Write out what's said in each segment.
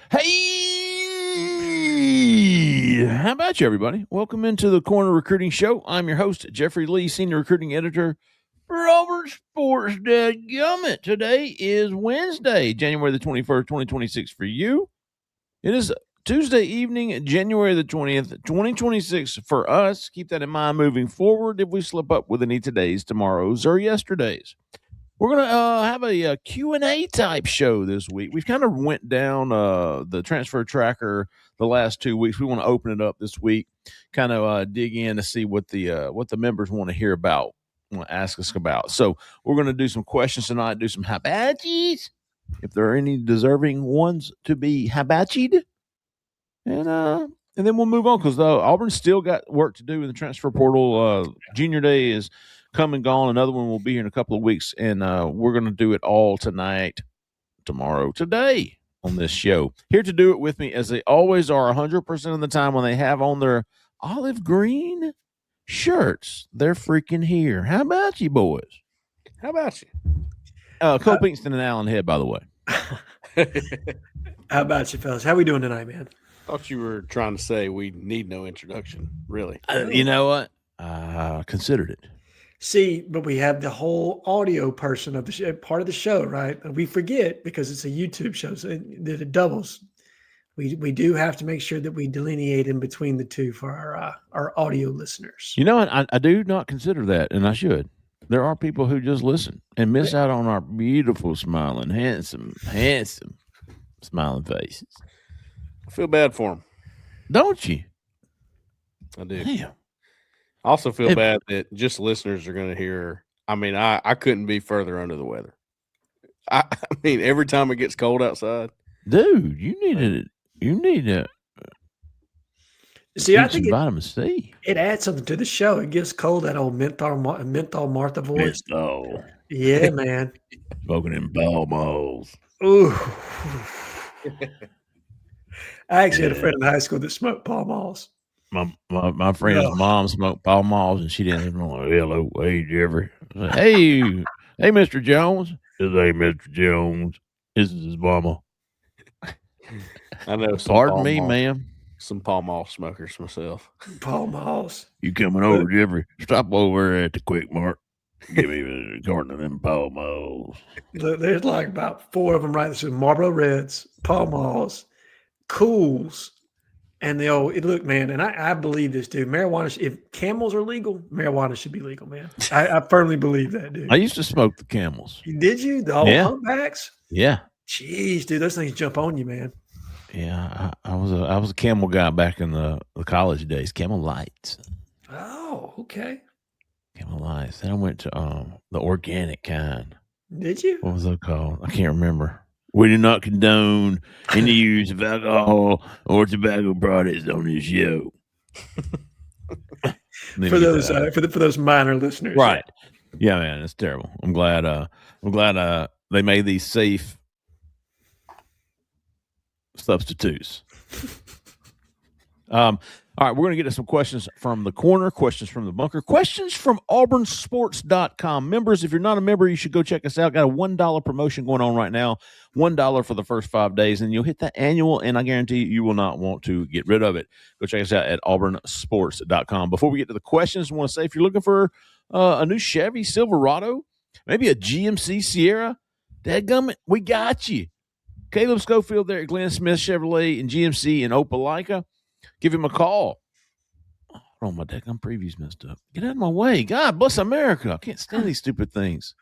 Hey, how about you, everybody? Welcome into the Corner Recruiting Show. I'm your host, Jeffrey Lee, Senior Recruiting Editor for Auburn Sports. Dadgummit. Today is Wednesday, January the 21st, 2026 for you. It is Tuesday evening, January the 20th, 2026 for us. Keep that in mind moving forward if we slip up with any todays, tomorrows, or yesterdays. We're going to have a Q&A type show this week. We've kind of went down the transfer tracker the last 2 weeks. We want to open it up this week, kind of dig in to see what the members want to hear about, want to ask us about. So we're going to do some questions tonight, do some hibachies, if there are any deserving ones to be hibachied. And then we'll move on because Auburn's still got work to do in the transfer portal. Junior Day is come and gone. Another one will be here in a couple of weeks, and we're going to do it all tonight, tomorrow, today on this show. Here to do it with me, as they always are 100% of the time when they have on their olive green shirts. They're freaking here. How about you, boys? How about you? Cole Pinkston and Alan Head, by the way. How about you, fellas? How we doing tonight, man? Thought you were trying to say we need no introduction, really. You know what? I considered it. See, but we have the whole audio person of the show, part of the show, right? And we forget because it's a YouTube show, so it doubles. We do have to make sure that we delineate in between the two for our audio listeners. You know what? I do not consider that, and I should. There are people who just listen and miss out on our beautiful, smiling, handsome smiling faces. I feel bad for them. Don't you? I do. Damn. I also feel bad that just listeners are going to hear. I mean, I couldn't be further under the weather. I mean, every time it gets cold outside. Dude, you need to see, I think vitamin C. It adds something to the show. It gets cold, that old menthol Martha voice. Menthol. Yeah, man. Smoking in ball malls. Ooh. I actually had a friend in high school that smoked Pall Malls. My friend's mom smoked Pall Malls, and she didn't even know. Hello, hey, Jeffrey. Hey, Mr. Jones. Hey, Mr. Jones. This is his mama. I know. Pardon me, ma'am. Some Pall Mall smokers myself. Pall Malls. You coming over, Jeffrey? Stop over at the Quick Mart. Give me a carton of them Pall Malls. There's like about 4 of them, right? There's Marlboro Reds, Pall Malls, Cools, and look, man, and I believe this, dude. Marijuana, if Camels are legal, marijuana should be legal, man. I firmly believe that, dude. I used to smoke the Camels. Did you? The old humpbacks? Yeah. Jeez, dude, those things jump on you, man. Yeah, I was a Camel guy back in the college days. Camel Lights. Oh, okay. Camel Lights. Then I went to the organic kind. Did you? What was that called? I can't remember. We do not condone any use of alcohol or tobacco products on this show. for those minor listeners, right? Yeah, man, it's terrible. I'm glad they made these safe substitutes. All right, we're going to get to some questions from the corner, questions from the bunker, questions from auburnsports.com. Members, if you're not a member, you should go check us out. Got a $1 promotion going on right now, $1 for the first 5 days, and you'll hit that annual, and I guarantee you will not want to get rid of it. Go check us out at auburnsports.com. Before we get to the questions, I want to say if you're looking for a new Chevy Silverado, maybe a GMC Sierra, dadgummit, we got you. Caleb Schofield there at Glenn Smith Chevrolet and GMC in Opelika. Give him a call. Oh, my daggum preview's messed up. Get out of my way. God bless America. I can't stand these stupid things.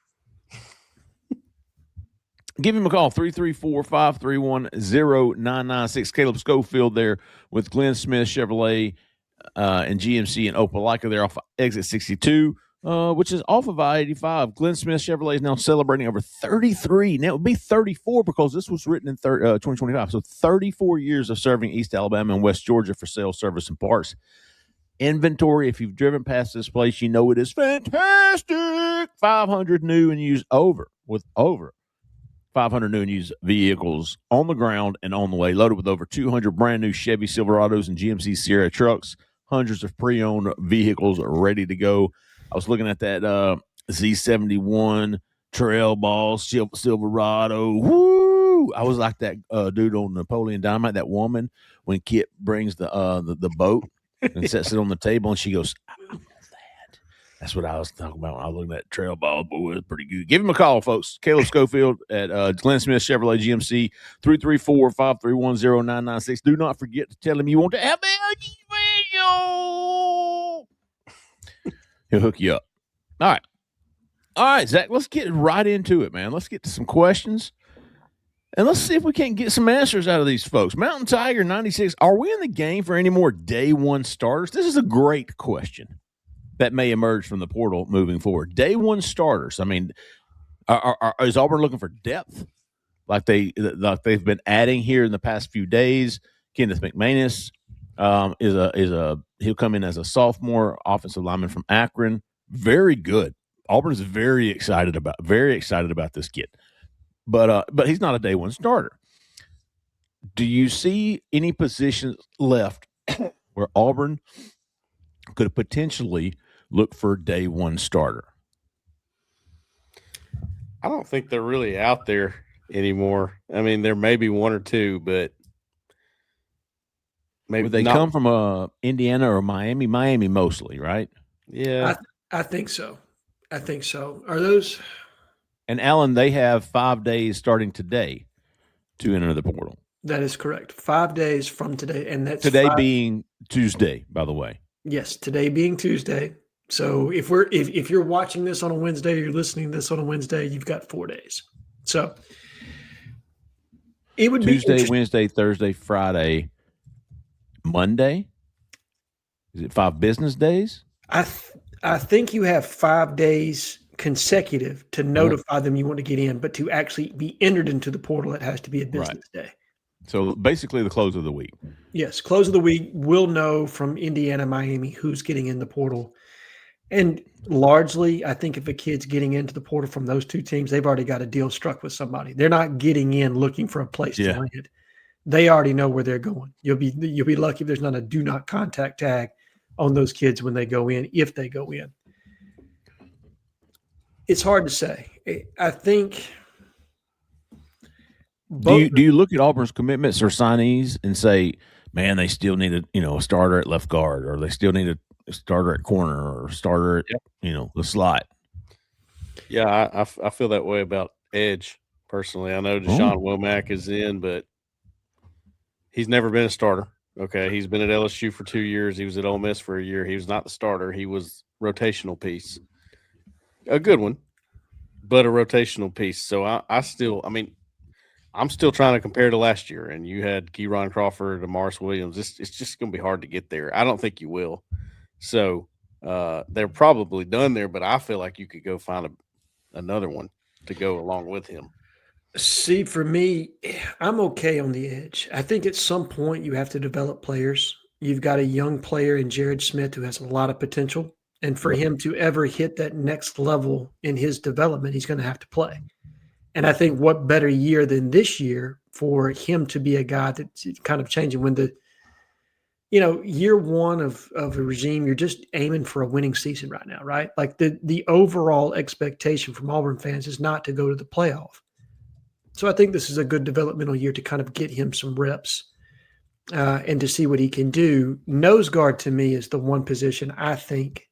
Give him a call, 334-531-0996. Caleb Schofield there with Glenn Smith Chevrolet and GMC in Opelika. They're off exit 62, which is off of I-85. Glenn Smith Chevrolet is now celebrating over 33. Now, it would be 34 because this was written in 2025. So 34 years of serving East Alabama and West Georgia for sales, service, and parts. Inventory, if you've driven past this place, you know it is fantastic. 500 new and used over 500 new and used vehicles on the ground and on the way, loaded with over 200 brand new Chevy Silverados and GMC Sierra trucks, hundreds of pre-owned vehicles ready to go. I was looking at that Z71 Trail Ball Silverado. Woo! I was like that dude on Napoleon Dynamite, that woman when Kit brings the boat and sets it on the table, and she goes, "I want that." That's what I was talking about when I was looking at that trail ball. Boy, it was pretty good. Give him a call, folks. Caleb Schofield at Glenn Smith Chevrolet GMC, 334-531-0996. Do not forget to tell him you want to have the special. He'll hook you up. All right, Zach, let's get right into it, man. Let's get to some questions. And let's see if we can't get some answers out of these folks. Mountain Tiger 96, are we in the game for any more day one starters? This is a great question that may emerge from the portal moving forward. Day one starters. I mean, is Auburn looking for depth like they've been adding here in the past few days? Kenneth McManus he'll come in as a sophomore offensive lineman from Akron. Very good. Auburn's very excited about this kid. But he's not a day one starter. Do you see any positions left where Auburn could potentially look for a day one starter? I don't think they're really out there anymore. I mean, there may be one or two, but maybe would they come from Indiana or Miami? Miami mostly, right? Yeah, I think so. Are those? And Alan, they have 5 days starting today to enter the portal. That is correct. 5 days from today, and that's today being Tuesday, by the way. Yes, today being Tuesday. So if you're watching this on a Wednesday, or you're listening to this on a Wednesday, you've got 4 days. So it would Tuesday, be Wednesday, Thursday, Friday, Monday. Is it 5 business days? I think you have 5 days consecutive to notify them you want to get in, but to actually be entered into the portal, it has to be a business day. So basically the close of the week. Yes, close of the week, we'll know from Indiana, Miami, who's getting in the portal. And largely, I think if a kid's getting into the portal from those two teams, they've already got a deal struck with somebody. They're not getting in looking for a place to land. They already know where they're going. You'll be lucky if there's not a do not contact tag on those kids when they go in, if they go in. It's hard to say. I think. Do you look at Auburn's commitments or signees and say, man, they still need a starter at left guard, or they still need a starter at corner, or a starter at the slot? Yeah, I feel that way about edge personally. I know Deshaun Womack is in, but he's never been a starter. Okay, he's been at LSU for 2 years. He was at Ole Miss for a year. He was not the starter. He was rotational piece. A good one, but a rotational piece. So I'm still trying to compare to last year. And you had Keyron Crawford and Morris Williams. It's just going to be hard to get there. I don't think you will. So they're probably done there, but I feel like you could go find another one to go along with him. See, for me, I'm okay on the edge. I think at some point you have to develop players. You've got a young player in Jared Smith who has a lot of potential. And for him to ever hit that next level in his development, he's going to have to play. And I think what better year than this year for him to be a guy that's kind of changing when year one of a regime, you're just aiming for a winning season right now, right? Like the overall expectation from Auburn fans is not to go to the playoff. So I think this is a good developmental year to kind of get him some reps and to see what he can do. Nose guard to me is the one position I think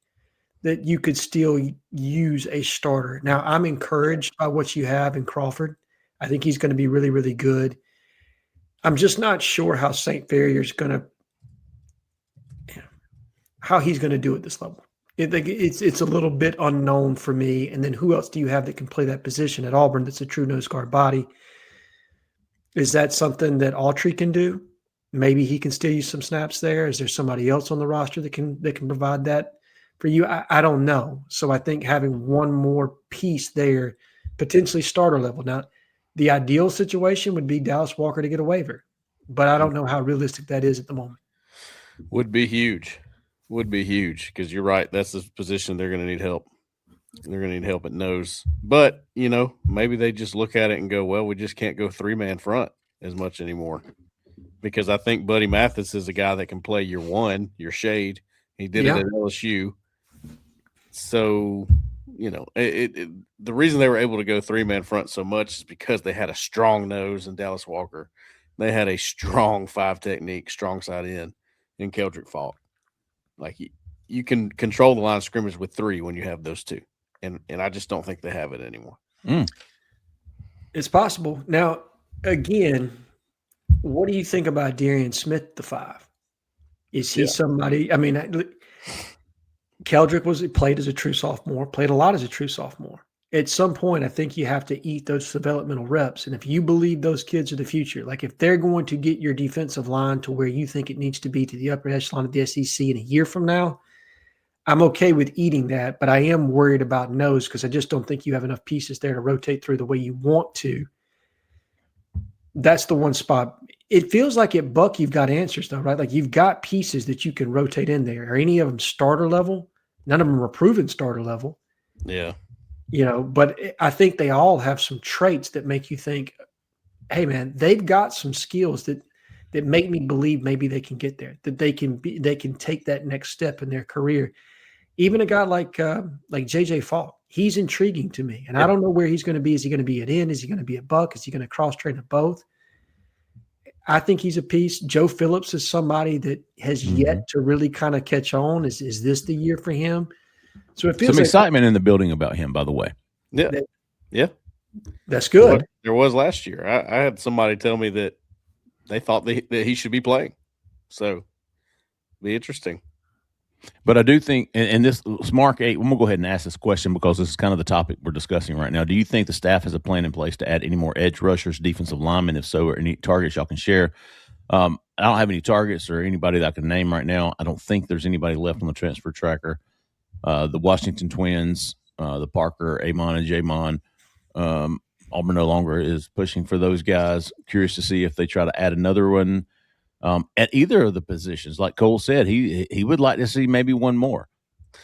that you could still use a starter. Now, I'm encouraged by what you have in Crawford. I think he's going to be really, really good. I'm just not sure how St. Farrier's how he's going to do at this level. It's a little bit unknown for me. And then who else do you have that can play that position at Auburn that's a true nose guard body? Is that something that Autry can do? Maybe he can still use some snaps there. Is there somebody else on the roster that can provide that for you? I don't know. So I think having one more piece there, potentially starter level. Now, the ideal situation would be Dallas Walker to get a waiver, but I don't know how realistic that is at the moment. Would be huge because you're right. That's the position they're going to need help. They're going to need help at nose. But, maybe they just look at it and go, well, we just can't go 3-man front as much anymore. Because I think Buddy Mathis is a guy that can play your shade. He did it at LSU. So the reason they were able to go 3-man front so much is because they had a strong nose in Dallas Walker. They had a strong 5 technique, strong side in Keldrick Falk. Like you can control the line of scrimmage with 3 when you have those 2. And I just don't think they have it anymore. It's possible. Now, again, what do you think about Darian Smith, the 5? Is he somebody? I mean, Keldrick played as a true sophomore, played a lot as a true sophomore. At some point, I think you have to eat those developmental reps. And if you believe those kids are the future, like if they're going to get your defensive line to where you think it needs to be to the upper echelon of the SEC in a year from now, I'm okay with eating that. But I am worried about nose because I just don't think you have enough pieces there to rotate through the way you want to. That's the one spot. It feels like at Buck, you've got answers though, right? Like you've got pieces that you can rotate in there. Are any of them starter level? None of them are proven starter level. Yeah. But I think they all have some traits that make you think, hey man, they've got some skills that make me believe maybe they can get there, that they can take that next step in their career. Even a guy like JJ Falk, he's intriguing to me. And I don't know where he's going to be. Is he going to be at N? Is he going to be at Buck? Is he going to cross train at both? I think he's a piece. Joe Phillips is somebody that has yet to really kind of catch on. Is this the year for him? So it feels some excitement in the building about him, by the way. Yeah. That's good. There was last year. I had somebody tell me that they thought that he should be playing. So be interesting. But I do think, and this Mark 8, I'm going to go ahead and ask this question because this is kind of the topic we're discussing right now. Do you think the staff has a plan in place to add any more edge rushers, defensive linemen? If so, or any targets y'all can share? I don't have any targets or anybody that I can name right now. I don't think there's anybody left on the transfer tracker. The Washington Twins, the Parker, Amon, and Jamon. Auburn no longer is pushing for those guys. Curious to see if they try to add another one at either of the positions. Like Cole said, he would like to see maybe one more.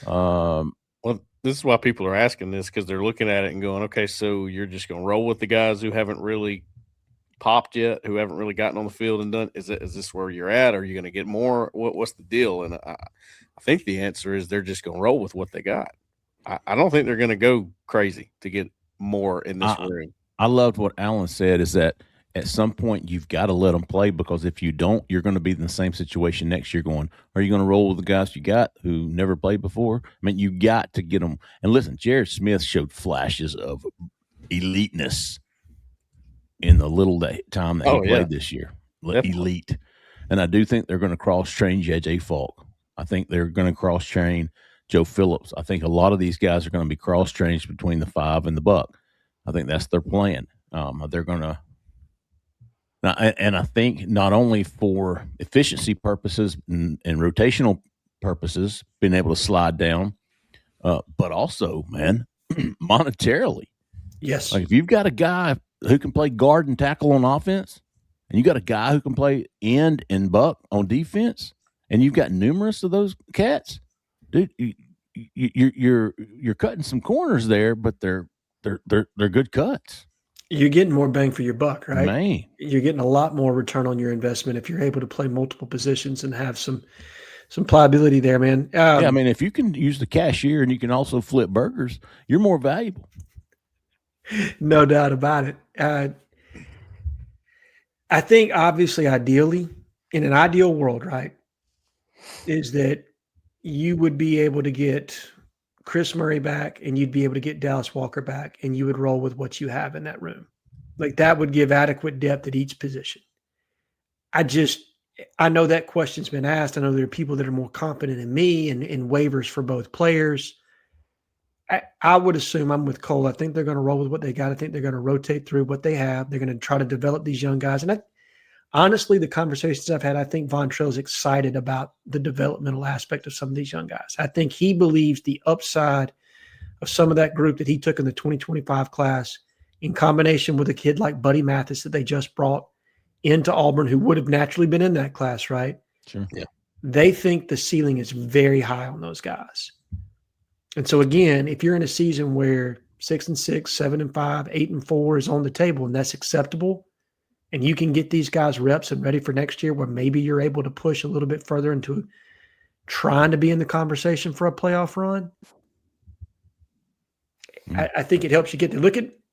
Well, this is why people are asking this, because they're looking at it and going, okay, so you're just going to roll with the guys who haven't really popped yet, who haven't really gotten on the field and done. Is this where you're at? Are you going to get more? What's the deal? And I think the answer is they're just going to roll with what they got. I don't think they're going to go crazy to get more in this room. I loved what Alan said, is that at some point you've got to let them play, because if you don't, you're going to be in the same situation next year going, are you going to roll with the guys you got who never played before? I mean, you got to get them. And listen, Jared Smith showed flashes of eliteness in the little time that he played this year. Definitely. Elite. And I do think they're going to cross-train JJ Falk. I think they're going to cross-train Joe Phillips. I think a lot of these guys are going to be cross-trained between the 5 and the Buck. I think that's their plan. They're going to – and I think not only for efficiency purposes and rotational purposes, being able to slide down, but also, man, monetarily. Yes. Like if you've got a guy who can play guard and tackle on offense, and you got a guy who can play end and buck on defense, and you've got numerous of those cats, dude, you're cutting some corners there, but they're good cuts. You're getting more bang for your buck, right? Man. You're getting a lot more return on your investment if you're able to play multiple positions and have some pliability there, man. I mean, if you can use the cashier and you can also flip burgers, you're more valuable. No doubt about it. I think obviously, ideally, in an ideal world, right, is that you would be able to get Chris Murray back and you'd be able to get Dallas Walker back, and you would roll with what you have in that room. Like that would give adequate depth at each position. I know that question's been asked. I know there are people that are more confident than me in waivers for both players. I would assume I'm with Cole. I think they're going to roll with what they got. I think they're going to rotate through what they have. They're going to try to develop these young guys. And honestly, the conversations I've had, I think Von Trell's excited about the developmental aspect of some of these young guys. I think he believes the upside of some of that group that he took in the 2025 class, in combination with a kid like Buddy Mathis that they just brought into Auburn, who would have naturally been in that class, right? Sure. Yeah. They think the ceiling is very high on those guys. And so again, if you're in a season where 6-6, 7-5, 8-4 is on the table, and that's acceptable, and you can get these guys reps and ready for next year, where maybe you're able to push a little bit further into trying to be in the conversation for a playoff run, I think it helps you get there.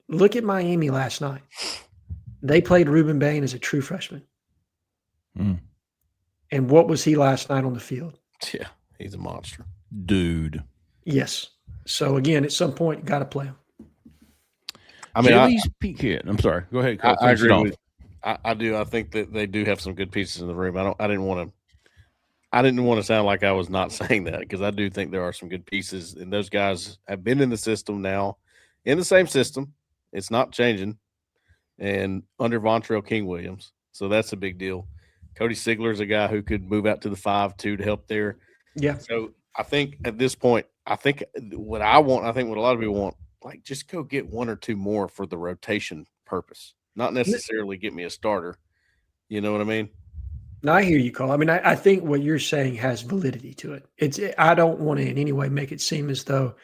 Look at Miami last night. They played Reuben Bain as a true freshman. Mm. And what was he last night on the field? Yeah, he's a monster. Dude. Yes. So, again, at some point, you got to play him. I mean, Jelly's peak hit. I'm sorry. Go ahead. Cole, I finish it agree off. with. I do. I think that they do have some good pieces in the room. I didn't want to sound like I was not saying that, because I do think there are some good pieces, and those guys have been in the system now, in the same system. It's not changing, and under Vontrell King Williams, so that's a big deal. Cody Sigler is a guy who could move out to the 5-2 to help there. Yeah. So I think at this point, I think what a lot of people want, like, just go get one or two more for the rotation purpose, not necessarily get me a starter. You know what I mean? No, I hear you, Cole. I mean, I think what you're saying has validity to it. I don't want to in any way make it seem as though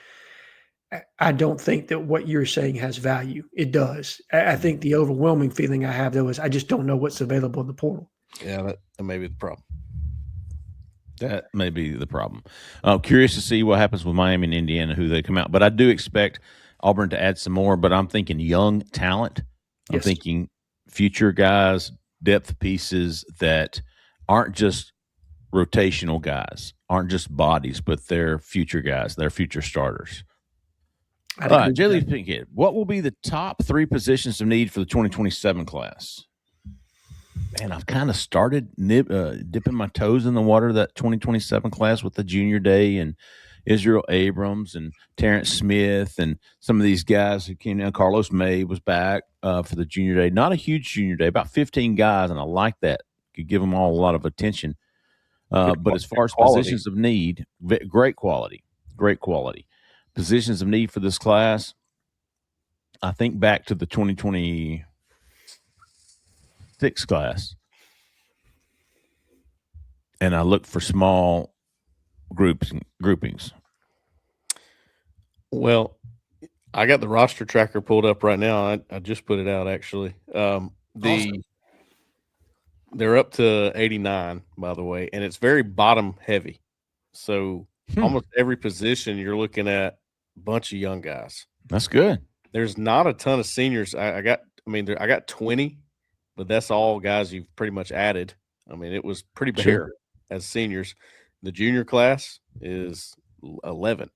I don't think that what you're saying has value. It does. I think the overwhelming feeling I have, though, is I just don't know what's available in the portal. Yeah, that may be the problem. That may be the problem. Curious to see what happens with Miami and Indiana, who they come out. But I do expect Auburn to add some more. But I'm thinking young talent. I'm Yes. thinking future guys, depth pieces that aren't just rotational guys, aren't just bodies, but they're future guys. They're future starters. I'd All agree right, with Jelly that. Pinkett, what will be the top 3 positions of need for the 2027 class? Man, I've kind of started dipping my toes in the water of that 2027 class with the junior day and Israel Abrams and Terrence Smith and some of these guys who came down. Carlos May was back for the junior day. Not a huge junior day, about 15 guys, and I like that. Could give them all a lot of attention. But as far as positions of need, great quality. Positions of need for this class, I think back to the 2026 class, and I look for small groupings. Well, I got the roster tracker pulled up right now. I just put it out, actually. They're up to 89, by the way, and it's very bottom heavy. So almost every position you're looking at a bunch of young guys. That's good. There's not a ton of seniors. I got 20, but that's all guys you've pretty much added. I mean, it was pretty bare as seniors. The junior class is 11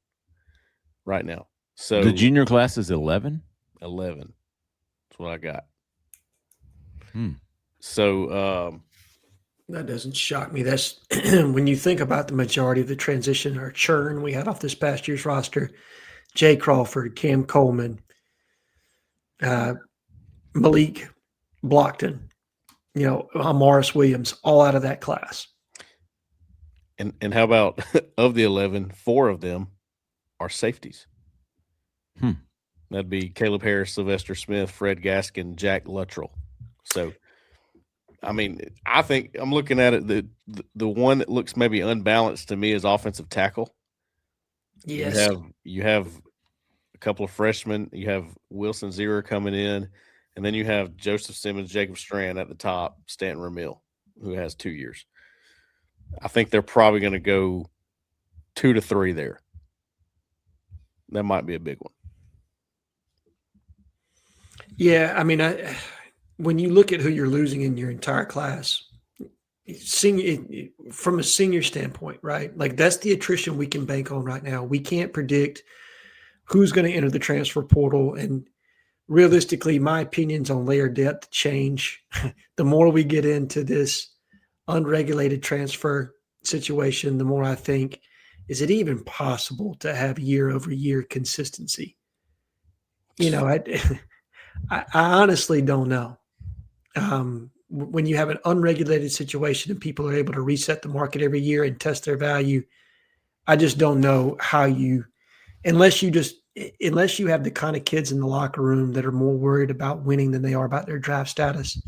right now. So the junior class is 11? 11. That's what I got. So that doesn't shock me. That's when you think about the majority of the transition or churn we had off this past year's roster, Jay Crawford, Cam Coleman, Malik Blockton, Amaris Williams, all out of that class. And how about of the 11, 4 of them are safeties. That'd be Caleb Harris, Sylvester Smith, Fred Gaskin, Jack Luttrell. So, I mean, I think I'm looking at it. The one that looks maybe unbalanced to me is offensive tackle. Yes. You have a couple of freshmen. You have Wilson Zierer coming in, and then you have Joseph Simmons, Jacob Strand at the top, Stanton Ramil, who has 2 years. I think they're probably going to go 2 to 3 there. That might be a big one. Yeah, I mean, when you look at who you're losing in your entire class, from a senior standpoint, right? Like, that's the attrition we can bank on right now. We can't predict who's going to enter the transfer portal, and realistically, my opinions on layer depth change the more we get into this unregulated transfer situation. The more I think, is it even possible to have year-over-year consistency? I honestly don't know. When you have an unregulated situation and people are able to reset the market every year and test their value, I just don't know how unless you have the kind of kids in the locker room that are more worried about winning than they are about their draft status,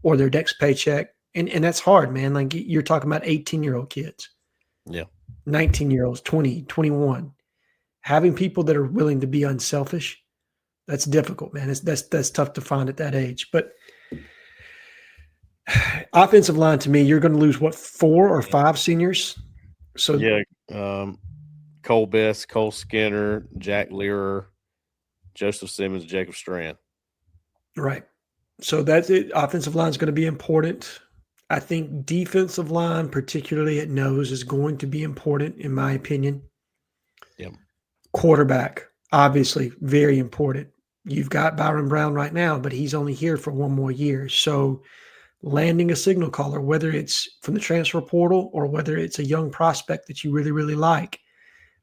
or their next paycheck. And that's hard, man. Like, you're talking about 18-year-old kids, 19-year-olds, 20, 21. Having people that are willing to be unselfish, that's difficult, man. That's tough to find at that age. But offensive line, to me, you're going to lose 4 or 5 seniors. So Cole Best, Cole Skinner, Jack Learer, Joseph Simmons, Jacob Strand. Right. So that's it. Offensive line is going to be important. I think defensive line, particularly at nose, is going to be important, in my opinion. Yep. Quarterback, obviously, very important. You've got Byron Brown right now, but he's only here for one more year. So landing a signal caller, whether it's from the transfer portal or whether it's a young prospect that you really, really like,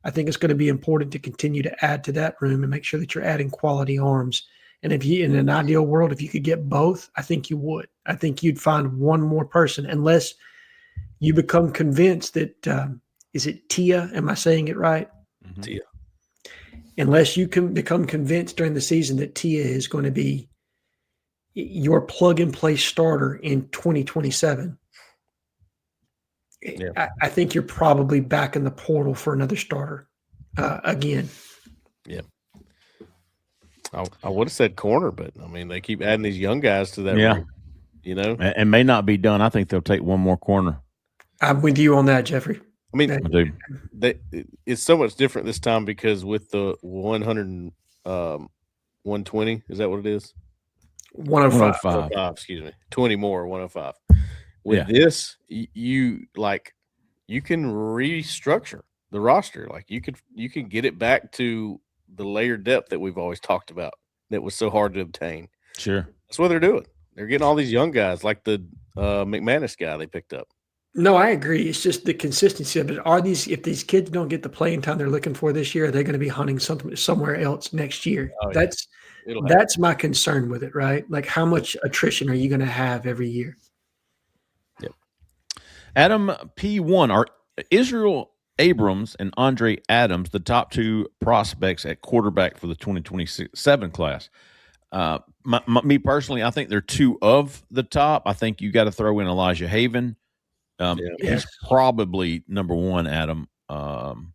I think it's going to be important to continue to add to that room and make sure that you're adding quality arms. And if you, in an ideal world, if you could get both, I think you would. I think you'd find one more person, unless you become convinced that, is it Tia? Am I saying it right? Mm-hmm. Tia. Unless you can become convinced during the season that Tia is going to be your plug-and-play starter in 2027, yeah. I think you're probably back in the portal for another starter again. Yeah. I would have said corner, but, I mean, they keep adding these young guys to that room, you know? And may not be done. I think they'll take one more corner. I'm with you on that, Jeffrey. I mean, it's so much different this time because with the 120, is that what it is? 105. Excuse me. 20 more, 105. With this, you can restructure the roster. Like you can get it back to the layered depth that we've always talked about that was so hard to obtain. Sure. That's what they're doing. They're getting all these young guys like the McManus guy they picked up. No, I agree. It's just the consistency of it. If these kids don't get the playing time they're looking for this year, they're going to be hunting somewhere else next year. Oh, that's my concern with it, right? Like, how much attrition are you going to have every year? Yep. Adam P1, are Israel Abrams and Andre Adams the top two prospects at quarterback for the 2027 class? Me personally, I think they're two of the top. I think you got to throw in Elijah Haven. He's probably number one, Adam. And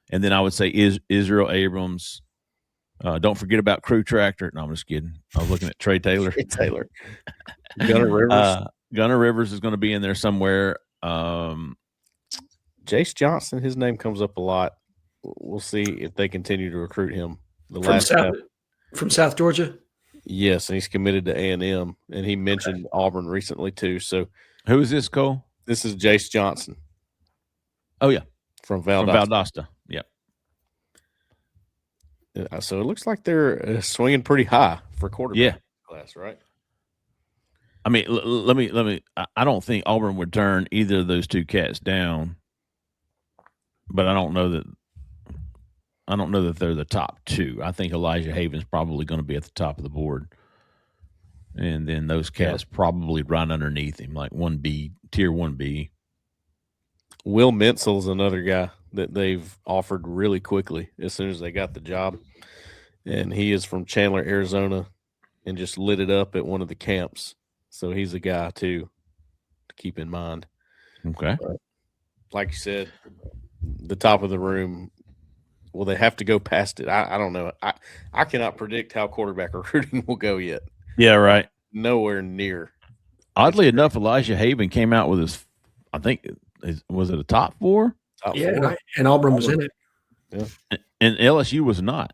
then I would say Israel Abrams. Don't forget about Crew Tractor. No, I'm just kidding. I was looking at Trey Taylor. Gunnar Rivers. Gunnar Rivers is going to be in there somewhere. Jace Johnson, his name comes up a lot. We'll see if they continue to recruit him. From South Georgia? Yes, and he's committed to A&M, and he mentioned Auburn recently too. So, who is this, Cole? This is Jace Johnson. Oh, yeah. From Valdosta. Yep. So it looks like they're swinging pretty high for quarterback class, right? I mean, let me. I don't think Auburn would turn either of those two cats down, but I don't know that they're the top two. I think Elijah Haven's probably going to be at the top of the board, and then those cats probably right underneath him, like 1B, tier 1B. Will Mensel's another guy that they've offered really quickly as soon as they got the job. And he is from Chandler, Arizona, and just lit it up at one of the camps. So he's a guy, too, to keep in mind. Okay. But like you said, the top of the room, will they have to go past it? I don't know. I cannot predict how quarterback recruiting will go yet. Yeah, right. Nowhere near. Oddly enough, Elijah Haven came out with his, I think, was it a top four? Top four. And Auburn was in it. Yeah. And LSU was not.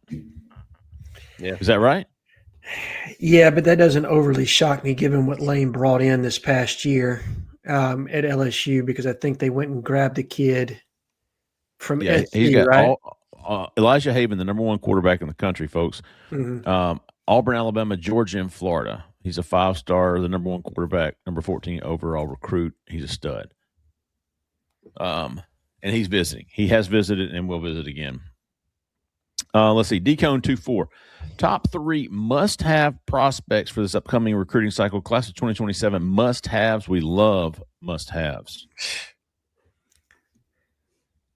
Yeah. Is that right? Yeah, but that doesn't overly shock me given what Lane brought in this past year at LSU, because I think they went and grabbed a kid from SC, he's got right? Elijah Haven, the number one quarterback in the country, folks. Mm-hmm. Auburn, Alabama, Georgia, and Florida. He's a 5-star, the number one quarterback, number 14 overall recruit. He's a stud. And he's visiting. He has visited and will visit again. Let's see. Decone 2-4. Top 3 must-have prospects for this upcoming recruiting cycle. Class of 2027 must-haves. We love must-haves.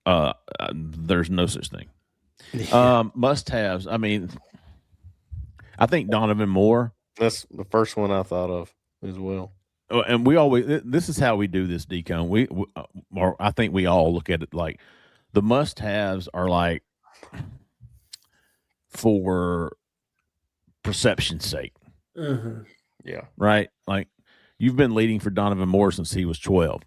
There's no such thing. Must-haves. I mean, I think Donovan Moore. That's the first one I thought of as well. And we always, this is how we do this, Decone. Or I think we all look at it like the must-haves are like for perception's sake. Mm-hmm. Yeah. Right? Like, you've been leading for Donovan Moore since he was 12.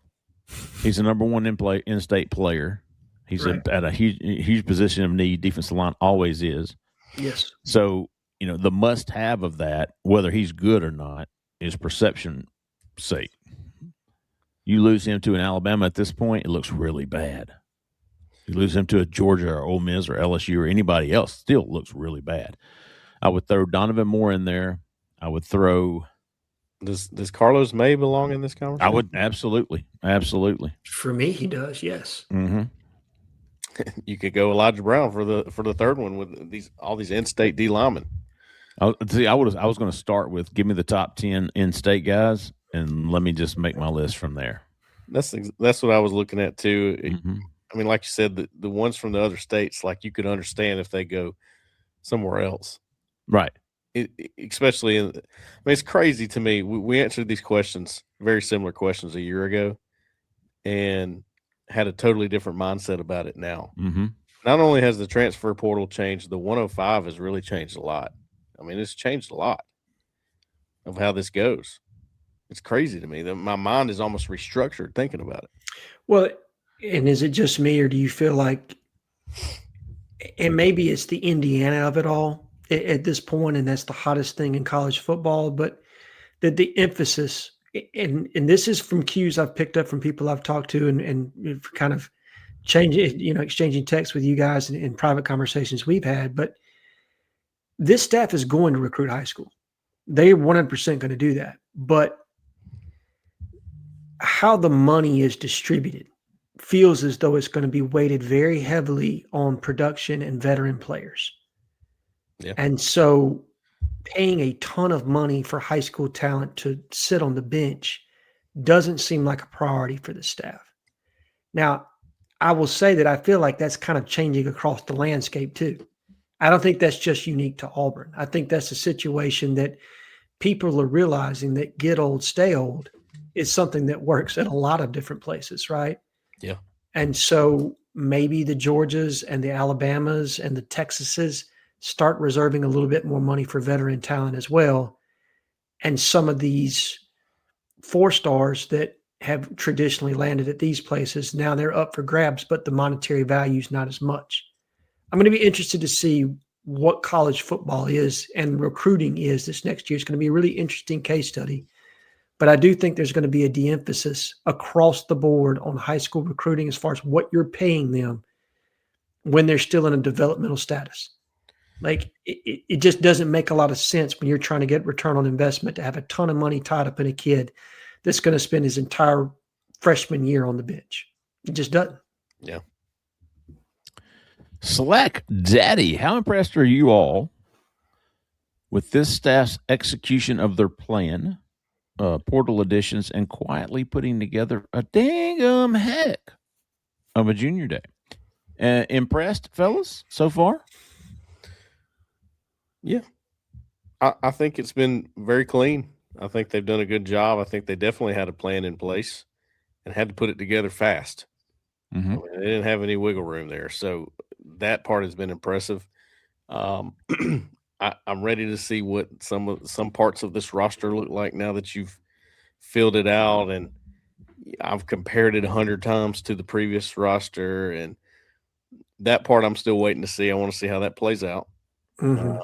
He's the number one in-state player. He's at a huge position of need. Defensive line always is. Yes. So, the must-have of that, whether he's good or not, is perception sake. You lose him to an Alabama at this point, it looks really bad. You lose him to a Georgia or Ole Miss or LSU or anybody else, still looks really bad. I would throw Donovan Moore in there. I would throw. Does Carlos May belong in this conversation? I would absolutely. For me, he does. Yes. Mm-hmm. You could go Elijah Brown for the third one with all these in-state D linemen. I was going to start with give me the top 10 in-state guys, and let me just make my list from there. That's what I was looking at too. Mm-hmm. I mean, like you said, the ones from the other states, like you could understand if they go somewhere else, right? Especially it's crazy to me. We answered these questions, very similar questions, a year ago, and had a totally different mindset about it now. Mm-hmm. Not only has the transfer portal changed, the 105 has really changed a lot. I mean, it's changed a lot of how this goes. It's crazy to me that my mind is almost restructured thinking about it. Well, and is it just me, or do you feel like, and maybe it's the Indiana of it all at this point, and that's the hottest thing in college football, but that the emphasis, and this is from cues I've picked up from people I've talked to and kind of exchanging texts with you guys in private conversations we've had, but this staff is going to recruit high school. They're 100% going to do that. But how the money is distributed feels as though it's going to be weighted very heavily on production and veteran players. Yeah. And so paying a ton of money for high school talent to sit on the bench doesn't seem like a priority for the staff. Now, I will say that I feel like that's kind of changing across the landscape too. I don't think that's just unique to Auburn. I think that's a situation that people are realizing that get old, stay old is something that works at a lot of different places, right? Yeah. And so maybe the Georgias and the Alabamas and the Texases start reserving a little bit more money for veteran talent as well. And some of these 4-stars that have traditionally landed at these places, now they're up for grabs, but the monetary value is not as much. I'm going to be interested to see what college football is and recruiting is this next year. It's going to be a really interesting case study. But I do think there's going to be a de-emphasis across the board on high school recruiting as far as what you're paying them when they're still in a developmental status. Like it just doesn't make a lot of sense when you're trying to get return on investment to have a ton of money tied up in a kid that's going to spend his entire freshman year on the bench. It just doesn't. Yeah. Slack Daddy, how impressed are you all with this staff's execution of their plan, portal additions, and quietly putting together a dang heck of a junior day? Impressed, fellas, so far? Yeah. I think it's been very clean. I think they've done a good job. I think they definitely had a plan in place and had to put it together fast. Mm-hmm. I mean, they didn't have any wiggle room there. So that part has been impressive. I'm ready to see what some parts of this roster look like now that you've filled it out. And I've compared it 100 times to the previous roster. And that part I'm still waiting to see. I want to see how that plays out. Mm-hmm.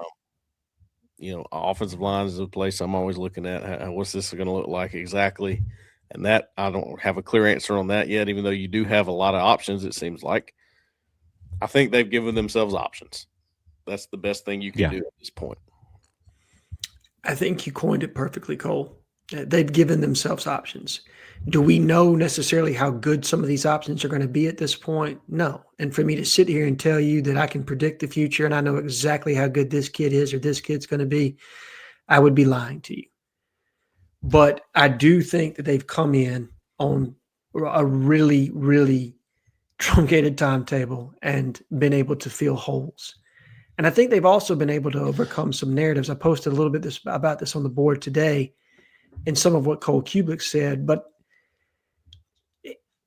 Offensive line is a place I'm always looking at. What's this going to look like exactly? And that I don't have a clear answer on that yet, even though you do have a lot of options, it seems like. I think they've given themselves options. That's the best thing you can do at this point. I think you coined it perfectly, Cole. They've given themselves options. Do we know necessarily how good some of these options are going to be at this point? No. And for me to sit here and tell you that I can predict the future and I know exactly how good this kid is or this kid's going to be, I would be lying to you. But I do think that they've come in on a really, really truncated timetable and been able to fill holes. And I think they've also been able to overcome some narratives. I posted a little bit about this on the board today and some of what Cole Kublik said, but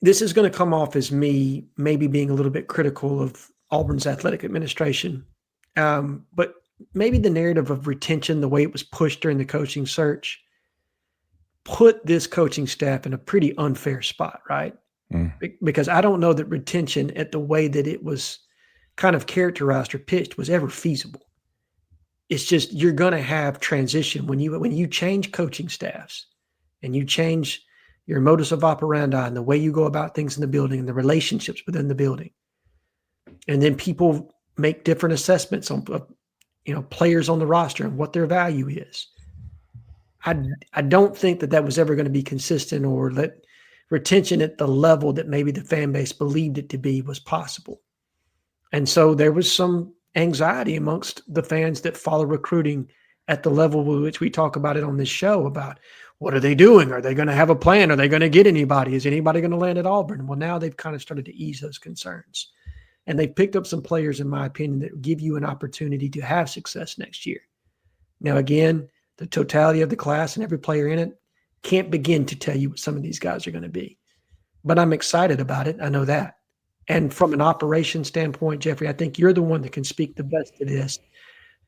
this is going to come off as me maybe being a little bit critical of Auburn's athletic administration. But maybe the narrative of retention, the way it was pushed during the coaching search, put this coaching staff in a pretty unfair spot, right? Because I don't know that retention at the way that it was kind of characterized or pitched was ever feasible. it's just you're going to have transition when you change coaching staffs and you change your modus of operandi and the way you go about things in the building and the relationships within the building. And then people make different assessments on players on the roster and what their value is. I don't think that was ever going to be consistent or that retention at the level that maybe the fan base believed it to be was possible. And so there was some anxiety amongst the fans that follow recruiting at the level with which we talk about it on this show about what are they doing? Are they going to have a plan? Are they going to get anybody? Is anybody going to land at Auburn? Well, now they've kind of started to ease those concerns. And they've picked up some players, in my opinion, that give you an opportunity to have success next year. Now, again, the totality of the class and every player in it can't begin to tell you what some of these guys are going to be. But I'm excited about it. I know that. And from an operation standpoint, Jeffrey, I think you're the one that can speak the best to this.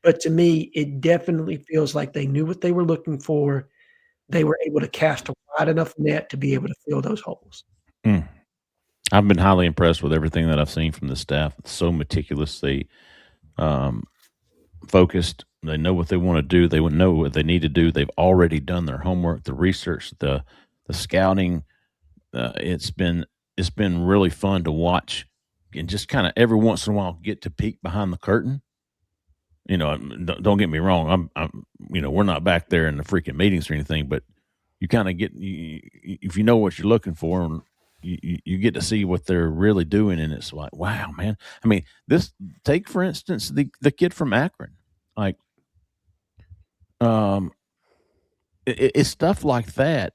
But to me, it definitely feels like they knew what they were looking for. They were able to cast a wide enough net to be able to fill those holes. I've been highly impressed with everything that I've seen from the staff. It's so meticulous. They focused. They know what they want to do. They know what they need to do. They've already done their homework, the research, the scouting. It's been really fun to watch and just kind of every once in a while get to peek behind the curtain. Don't get me wrong. I'm we're not back there in the freaking meetings or anything, but you kind of get, if you know what you're looking for, you get to see what they're really doing. And it's like, wow, man. I mean, take for instance, the kid from Akron, like, it's stuff like that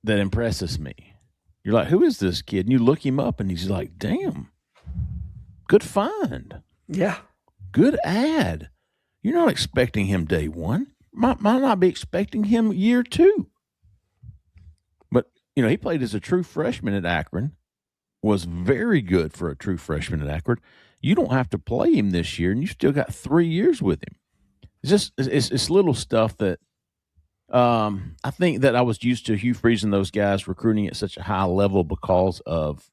impresses me. You're like, who is this kid? And you look him up and he's like, damn, good find. Yeah. Good ad. You're not expecting him day one. Might not be expecting him year two. But, he played as a true freshman at Akron, was very good for a true freshman at Akron. You don't have to play him this year, and you still got 3 years with him. It's little stuff that I think that I was used to Hugh Freeze and those guys recruiting at such a high level because of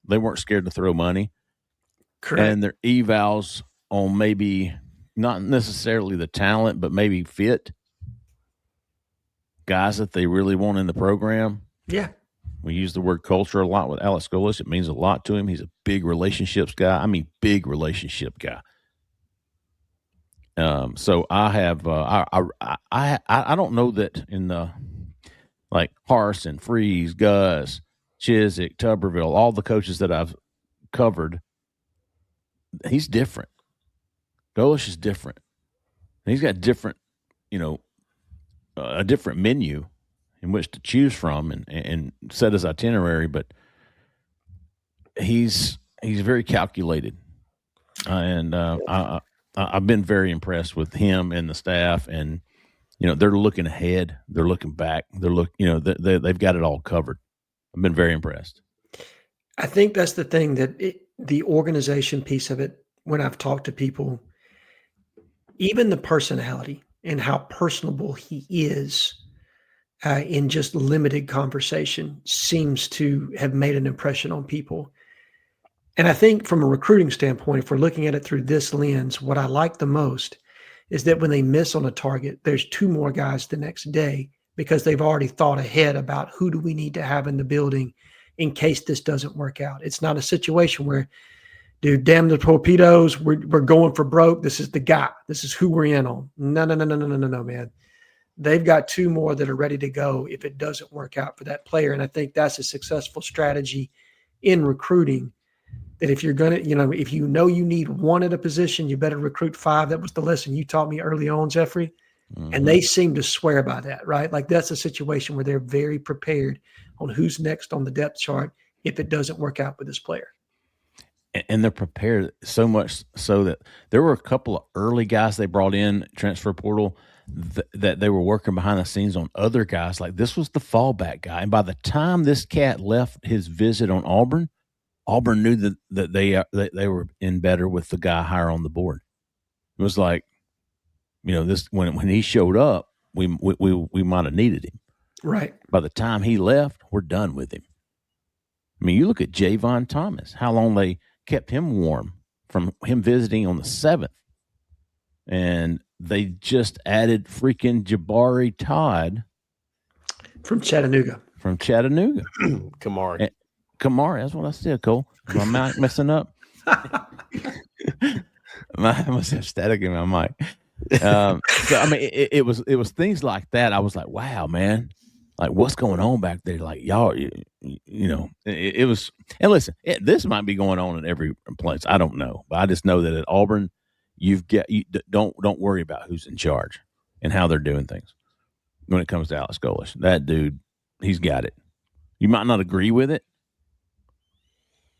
they weren't scared to throw money. Correct. And their evals on maybe not necessarily the talent, but maybe fit guys that they really want in the program. Yeah. We use the word culture a lot with Alex Golis. It means a lot to him. He's a big relationships guy. I mean, big relationship guy. So I have, I don't know that in the, like Harsin, Freeze, Gus, Chiswick, Tuberville, all the coaches that I've covered, he's different. Golis is different. And he's got different, a different menu in which to choose from and set his itinerary, but he's very calculated. I've been very impressed with him and the staff, and they're looking ahead, they're looking back, they've got it all covered. I've been very impressed. I think that's the thing that the organization piece of it. When I've talked to people, even the personality and how personable he is in just limited conversation seems to have made an impression on people. And I think from a recruiting standpoint, if we're looking at it through this lens, what I like the most is that when they miss on a target, there's 2 more guys the next day because they've already thought ahead about who do we need to have in the building in case this doesn't work out. It's not a situation where, dude, damn the torpedoes, we're going for broke. This is the guy. This is who we're in on. No, man. They've got 2 more that are ready to go if it doesn't work out for that player. And I think that's a successful strategy in recruiting. That if you're going to, if you need 1 at a position, you better recruit 5. That was the lesson you taught me early on, Jeffrey. Mm-hmm. And they seem to swear by that, right? Like that's a situation where they're very prepared on who's next on the depth chart if it doesn't work out with this player. And they're prepared so much so that there were a couple of early guys they brought in transfer portal that they were working behind the scenes on other guys. Like this was the fallback guy. And by the time this cat left his visit on Auburn knew that they were in better with the guy higher on the board. It was like, this when he showed up, we might have needed him. Right. By the time he left, we're done with him. I mean, you look at Javon Thomas, how long they kept him warm from him visiting on the 7th. and they just added freaking Jabari Todd from Chattanooga. Kamari. Kamari, that's what I said, Cole. Is my mic messing up? I must have static in my mic. So I mean, it was things like that. I was like, wow, man, like what's going on back there? Like y'all, you know, it was. And listen, this might be going on in every place. I don't know, but I just know that at Auburn, don't worry about who's in charge and how they're doing things when it comes to Alex Golesh. That dude, he's got it. You might not agree with it,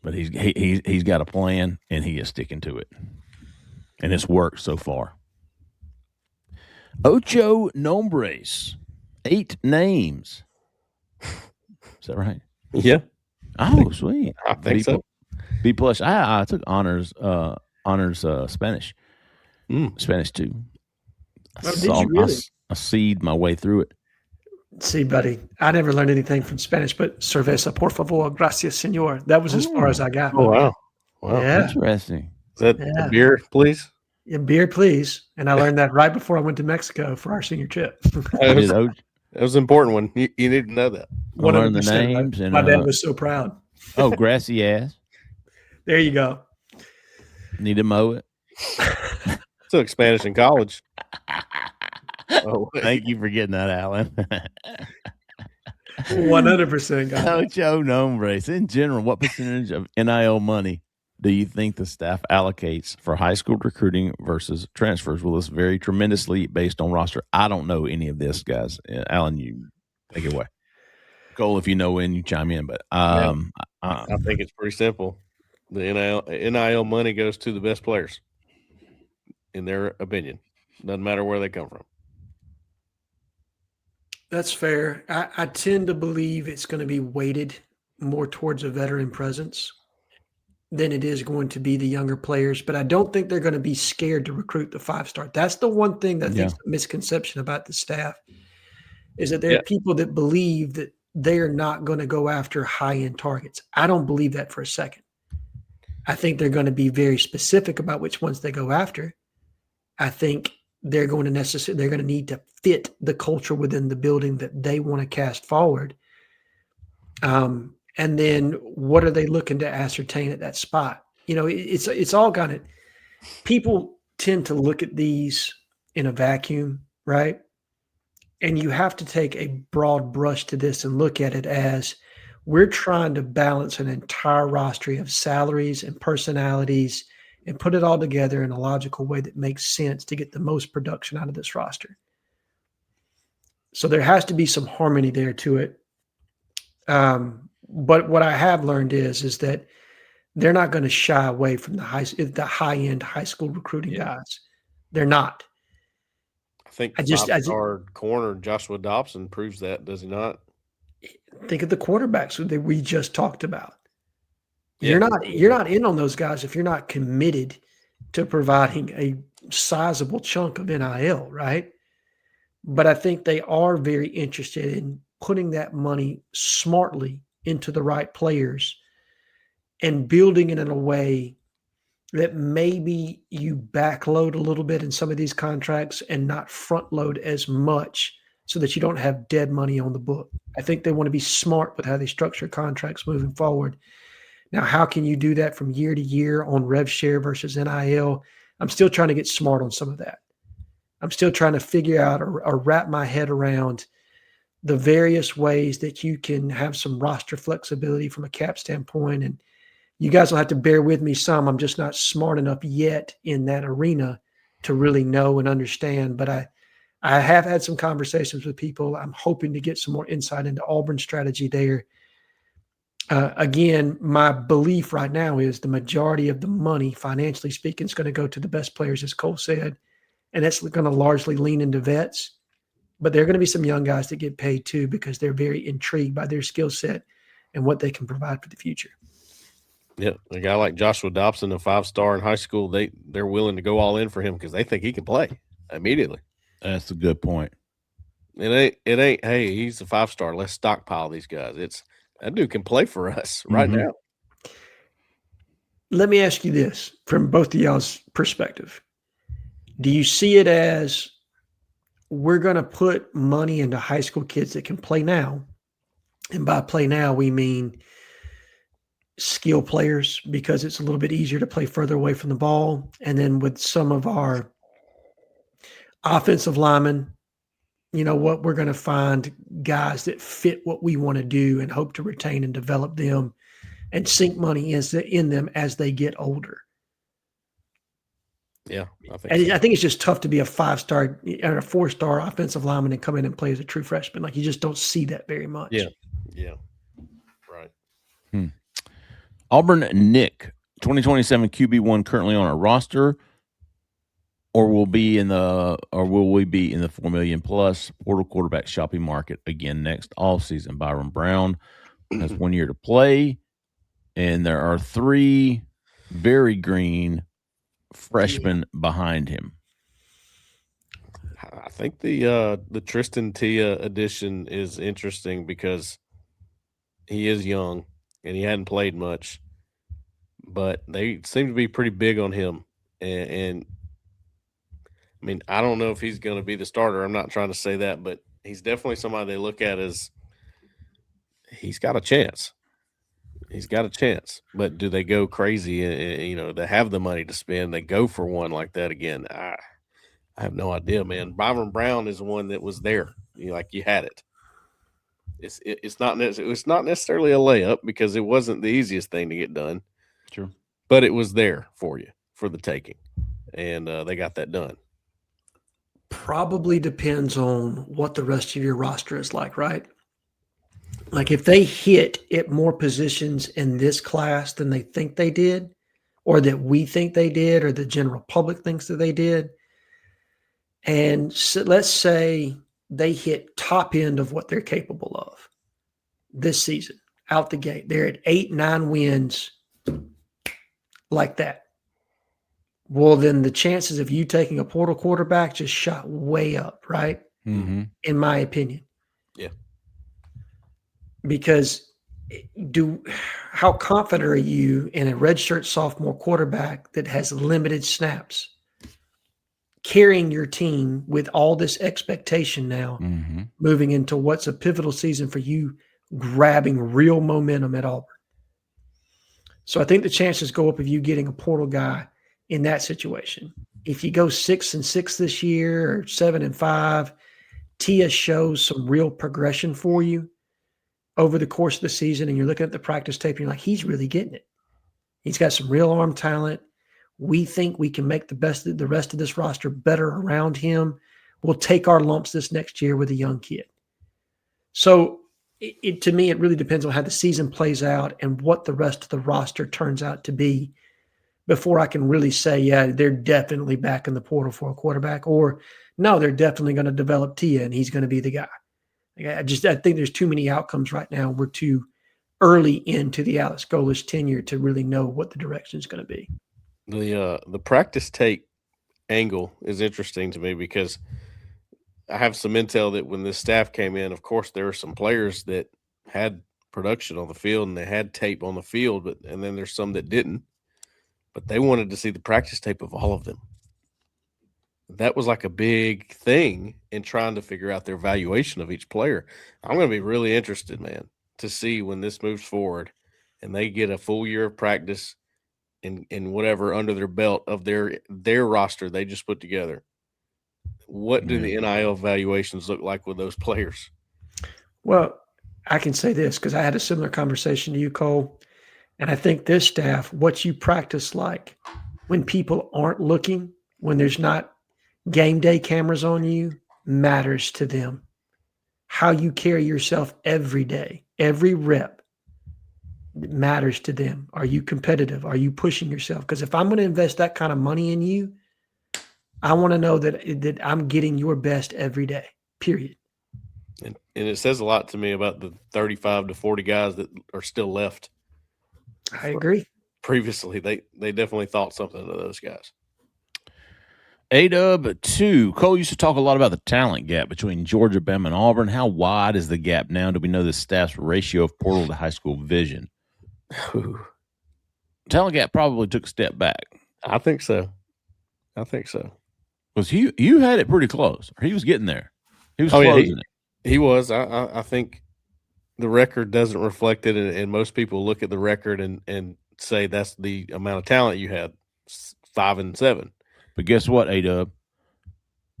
but he's got a plan and he is sticking to it, and it's worked so far. Ocho nombres, 8 names. Is that right? Yeah. Oh, sweet. I think so. B plus. I took honors Spanish. Spanish too. Did you really? I seed my way through it. See, buddy, I never learned anything from Spanish, but cerveza, por favor, gracias, señor. That was as far as I got. Oh, wow. Yeah. Interesting. Is that a beer, please? Yeah, beer, please. And I learned that right before I went to Mexico for our senior trip. That was an important one. You need to know that. I learned the names. My dad was so proud. Oh, gracias. There you go. Need to mow it. Took Spanish in college. Oh, thank you for getting that, Alan. 100%. Ocho nombres. In general, what percentage of NIL money do you think the staff allocates for high school recruiting versus transfers? Well, this vary tremendously based on roster. I don't know any of this, guys. Alan, you take it away. Cole, if you know when, you chime in. But I think it's pretty simple. The NIL money goes to the best players, in their opinion. Doesn't matter where they come from. That's fair. I tend to believe it's going to be weighted more towards a veteran presence than it is going to be the younger players. But I don't think they're going to be scared to recruit the 5-star. That's the one thing that I think is a misconception about the staff, is that there are people that believe that they are not going to go after high-end targets. I don't believe that for a second. I think they're going to be very specific about which ones they go after. I think they're going to need to fit the culture within the building that they want to cast forward. And then what are they looking to ascertain at that spot? You know, it's all got it. People tend to look at these in a vacuum, right? And you have to take a broad brush to this and look at it as we're trying to balance an entire roster of salaries and personalities and put it all together in a logical way that makes sense to get the most production out of this roster. So there has to be some harmony there to it. But what I have learned is that they're not going to shy away from the high-end high school recruiting guys. They're not. I think five-star corner Joshua Dobson proves that, does he not? Think of the quarterbacks that we just talked about. You're not in on those guys if you're not committed to providing a sizable chunk of NIL, right? But I think they are very interested in putting that money smartly into the right players and building it in a way that maybe you backload a little bit in some of these contracts and not front load as much so that you don't have dead money on the book. I think they want to be smart with how they structure contracts moving forward. Now, how can you do that from year to year on rev share versus NIL? I'm still trying to get smart on some of that. I'm still trying to figure out or wrap my head around the various ways that you can have some roster flexibility from a cap standpoint. And you guys will have to bear with me some. I'm just not smart enough yet in that arena to really know and understand. But I have had some conversations with people. I'm hoping to get some more insight into Auburn's strategy there. Again, my belief right now is the majority of the money, financially speaking, is going to go to the best players, as Cole said, and that's going to largely lean into vets. But there are going to be some young guys that get paid too because they're very intrigued by their skill set and what they can provide for the future. Yeah, a guy like Joshua Dobson, a 5-star in high school, they're willing to go all in for him because they think he can play immediately. That's a good point. It ain't. Hey, he's a 5-star. Let's stockpile these guys. It's that dude can play for us right now. Let me ask you this from both of y'all's perspective. Do you see it as we're going to put money into high school kids that can play now? And by play now, we mean skill players, because it's a little bit easier to play further away from the ball. And then with some of our offensive linemen, you know what, we're going to find guys that fit what we want to do and hope to retain and develop them and sink money in them as they get older. Yeah, I think it's just tough to be a 5-star or a 4-star offensive lineman and come in and play as a true freshman. Like, you just don't see that very much. Yeah, right. Auburn Nick, 2027 QB1 currently on our roster, or will we be in the $4 million plus portal quarterback shopping market again next offseason? Byron Brown has 1 year to play, and there are 3 very green freshmen behind him. I think the Tristan Tia addition is interesting because he is young and he hadn't played much, but they seem to be pretty big on him. And I mean, I don't know if he's going to be the starter. I'm not trying to say that, but he's definitely somebody they look at as he's got a chance. He's got a chance, but do they go crazy? They have the money to spend. They go for one like that again. I have no idea, man. Byron Brown is one that was there. You had it. It's not necessarily a layup because it wasn't the easiest thing to get done. True, but it was there for you for the taking, and they got that done. Probably depends on what the rest of your roster is like, right? Like, if they hit at more positions in this class than they think they did, or that we think they did, or the general public thinks that they did, and so let's say they hit top end of what they're capable of this season, out the gate, they're at 8-9 wins like that. Well, then the chances of you taking a portal quarterback just shot way up, right? Mm-hmm. In my opinion. Yeah. Because how confident are you in a redshirt sophomore quarterback that has limited snaps, carrying your team with all this expectation now, moving into what's a pivotal season for you, grabbing real momentum at Auburn? So I think the chances go up of you getting a portal guy in that situation. If you go 6-6 this year or 7-5, Tia shows some real progression for you over the course of the season, and you're looking at the practice tape and you're like, he's really getting it. He's got some real arm talent. We think we can make the rest of this roster better around him. We'll take our lumps this next year with a young kid. So to me, it really depends on how the season plays out and what the rest of the roster turns out to be before I can really say, yeah, they're definitely back in the portal for a quarterback, or no, they're definitely going to develop Tia and he's going to be the guy. I think there's too many outcomes right now. We're too early into the Alex Golesh tenure to really know what the direction is going to be. The practice tape angle is interesting to me because I have some intel that when this staff came in, of course, there were some players that had production on the field and they had tape on the field, and then there's some that didn't. But they wanted to see the practice tape of all of them. That was like a big thing in trying to figure out their valuation of each player. I'm going to be really interested, man, to see when this moves forward and they get a full year of practice and whatever under their belt of their roster they just put together. What do the NIL valuations look like with those players? Well, I can say this because I had a similar conversation to you, Cole. And I think this staff, what you practice like when people aren't looking, when there's not game day cameras on you, matters to them. How you carry yourself every day, every rep, matters to them. Are you competitive? Are you pushing yourself? Because if I'm going to invest that kind of money in you, I want to know that I'm getting your best every day, period. And it says a lot to me about the 35 to 40 guys that are still left. I agree. Previously, they definitely thought something of those guys. A-Dub-2. Cole used to talk a lot about the talent gap between Georgia, Bama, and Auburn. How wide is the gap now? Do we know the staff's ratio of portal to high school vision? Talent gap probably took a step back. I think so. Was you had it pretty close. He was getting there. He was closing it. He was. I think the record doesn't reflect it, and most people look at the record and say that's the amount of talent you had, 5 and 7. But guess what, A-Dub?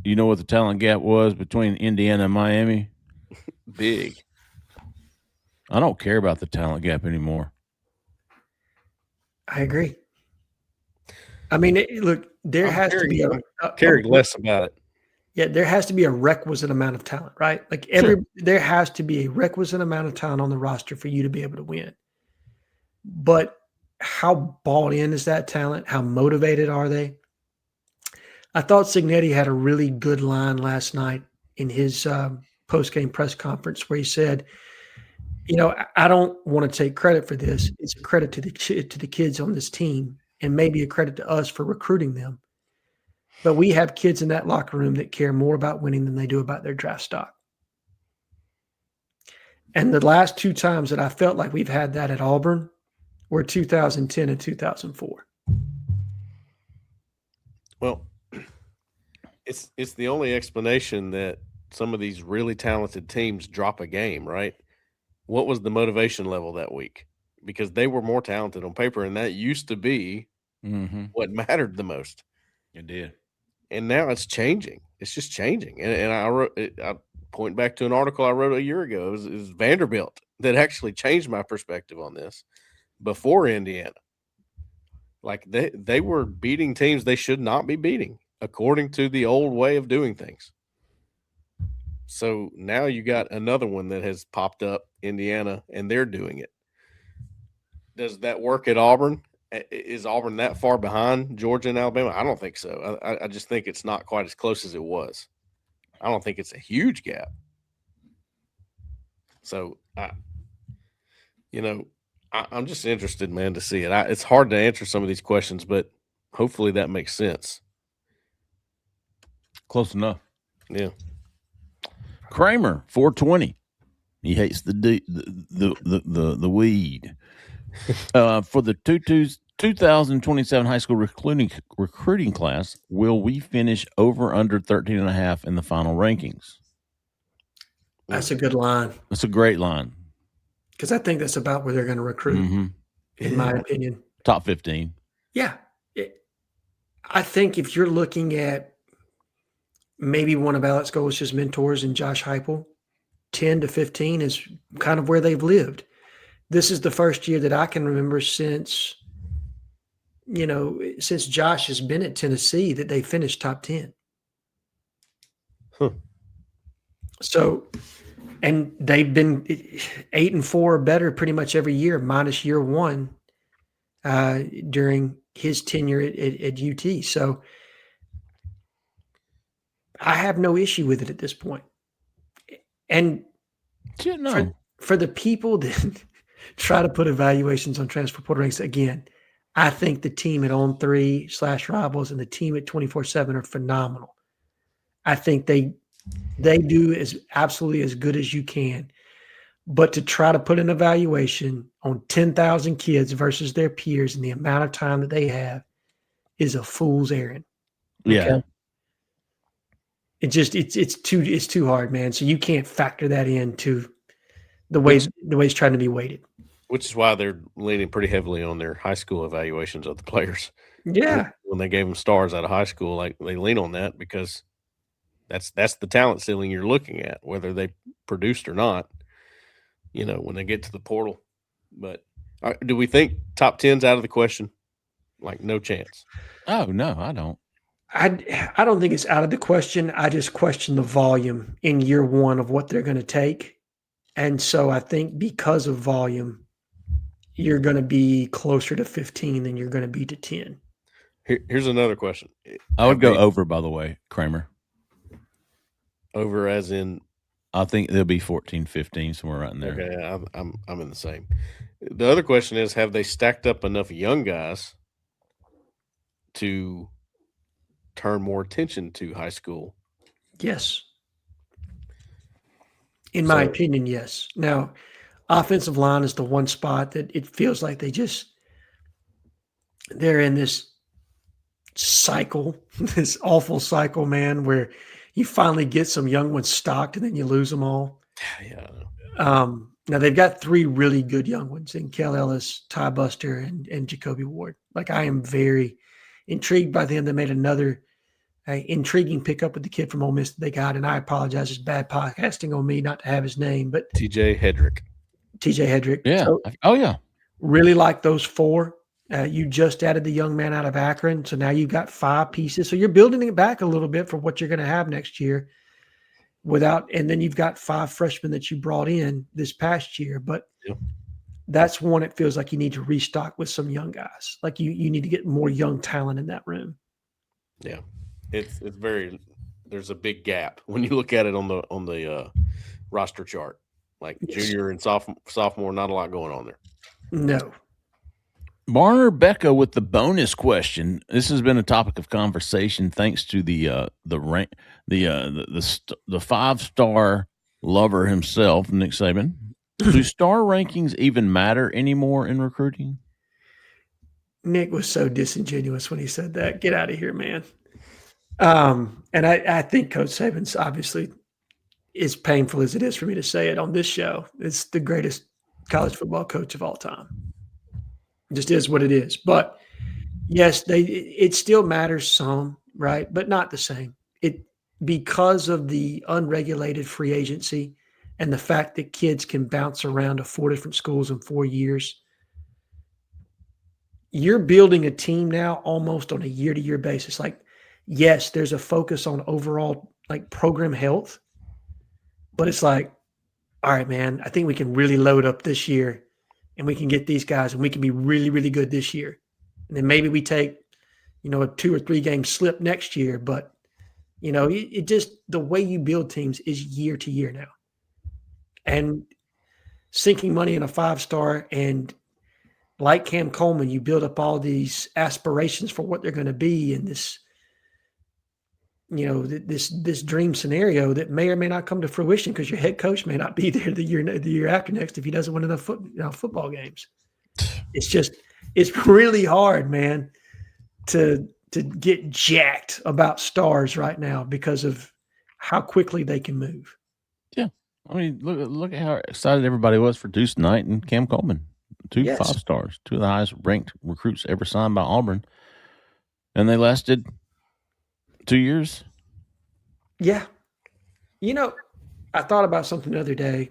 You know what the talent gap was between Indiana and Miami? Big. I don't care about the talent gap anymore. I agree. I mean, look, there has to be cared less about it. Yeah, there has to be a requisite amount of talent, right? Like there has to be a requisite amount of talent on the roster for you to be able to win. But how bought in is that talent? How motivated are they? I thought Signetti had a really good line last night in his post-game press conference where he said, I don't want to take credit for this. It's a credit to the kids on this team and maybe a credit to us for recruiting them. But we have kids in that locker room that care more about winning than they do about their draft stock. And the last 2 times that I felt like we've had that at Auburn were 2010 and 2004. Well, it's the only explanation that some of these really talented teams drop a game, right? What was the motivation level that week? Because they were more talented on paper, and that used to be what mattered the most. It did. And now it's changing. It's just changing. And I point back to an article I wrote a year ago. It was Vanderbilt that actually changed my perspective on this before Indiana. Like they were beating teams they should not be beating according to the old way of doing things. So now you got another one that has popped up, Indiana, and they're doing it. Does that work at Auburn? Is Auburn that far behind Georgia and Alabama? I don't think so. I just think it's not quite as close as it was. I don't think it's a huge gap. So, I'm just interested, man, to see it. It's hard to answer some of these questions, but hopefully that makes sense. Close enough. Yeah. Kramer, 420. He hates the weed. For the 2027 high school recruiting class, will we finish over under 13.5 in the final rankings? That's a good line. That's a great line. Because I think that's about where they're going to recruit, in my opinion. Top 15. Yeah. I think if you're looking at maybe one of Alex Golish's mentors in Josh Heupel, 10 to 15 is kind of where they've lived. This is the first year that I can remember since Josh has been at Tennessee that they finished top 10. Huh. So, and they've been 8 and 4 or better pretty much every year, minus year 1 during his tenure at UT. So I have no issue with it at this point. And for the people that try to put evaluations on transfer portal ranks, again, I think the team at On3/Rivals and the team at 24/7 are phenomenal. I think they do as absolutely as good as you can. But to try to put an evaluation on 10,000 kids versus their peers and the amount of time that they have is a fool's errand. Yeah. Okay? It's too hard, man. So you can't factor that into the way it's trying to be weighted. Which is why they're leaning pretty heavily on their high school evaluations of the players. Yeah. When they gave them stars out of high school, like they lean on that because that's the talent ceiling you're looking at, whether they produced or not, when they get to the portal. But do we think top 10's out of the question? Like no chance. Oh, no, I don't. I don't think it's out of the question. I just question the volume in year 1 of what they're going to take. And so I think because of volume, you're going to be closer to 15 than you're going to be to 10. Here's another question. I would go over, by the way, Kramer. Over as in? I think they'll be 14, 15, somewhere right in there. Okay, I'm in the same. The other question is, have they stacked up enough young guys to turn more attention to high school? Yes. In my opinion, yes. Now, offensive line is the one spot that it feels like they're in this cycle, this awful cycle, man, where you finally get some young ones stocked and then you lose them all. Yeah. Now they've got 3 really good young ones in Kel Ellis, Ty Buster, and Jacoby Ward. Like, I am very intrigued by them. They made another intriguing pickup with the kid from Ole Miss that they got, and I apologize, it's bad podcasting on me not to have his name, but TJ Hedrick. Yeah. So, Yeah. really like those 4. You just added the young man out of Akron, so now you've got 5 pieces. So you're building it back a little bit for what you're going to have next year. And then you've got 5 freshmen that you brought in this past year, but that's one it feels like you need to restock with some young guys. Like you need to get more young talent in that room. Yeah, it's very. There's a big gap when you look at it on the roster chart. Like junior and sophomore, not a lot going on there. No. Barner Becca with the bonus question. This has been a topic of conversation thanks to the 5-star lover himself, Nick Saban. Do star rankings even matter anymore in recruiting? Nick was so disingenuous when he said that. Get out of here, man. And I think Coach Saban's obviously, as painful as it is for me to say it on this show, it's the greatest college football coach of all time. It just is what it is. But yes, it still matters some, right? But not the same. Because of the unregulated free agency and the fact that kids can bounce around to 4 different schools in 4 years, you're building a team now almost on a year-to-year basis. Like, yes, there's a focus on overall like program health, but it's like, all right, man, I think we can really load up this year and we can get these guys and we can be really, really good this year. And then maybe we take, a 2 or 3 game slip next year, but it just, the way you build teams is year to year now. And sinking money in a 5-star, and like Cam Coleman, you build up all these aspirations for what they're going to be in this, this dream scenario that may or may not come to fruition because your head coach may not be there the year after next if he doesn't win enough football games. It's really hard, man, to get jacked about stars right now because of how quickly they can move. Yeah. I mean, look at how excited everybody was for Deuce Knight and Cam Coleman. 2 5-stars, 2 of the highest ranked recruits ever signed by Auburn. And they lasted 2 years. Yeah. I thought about something the other day,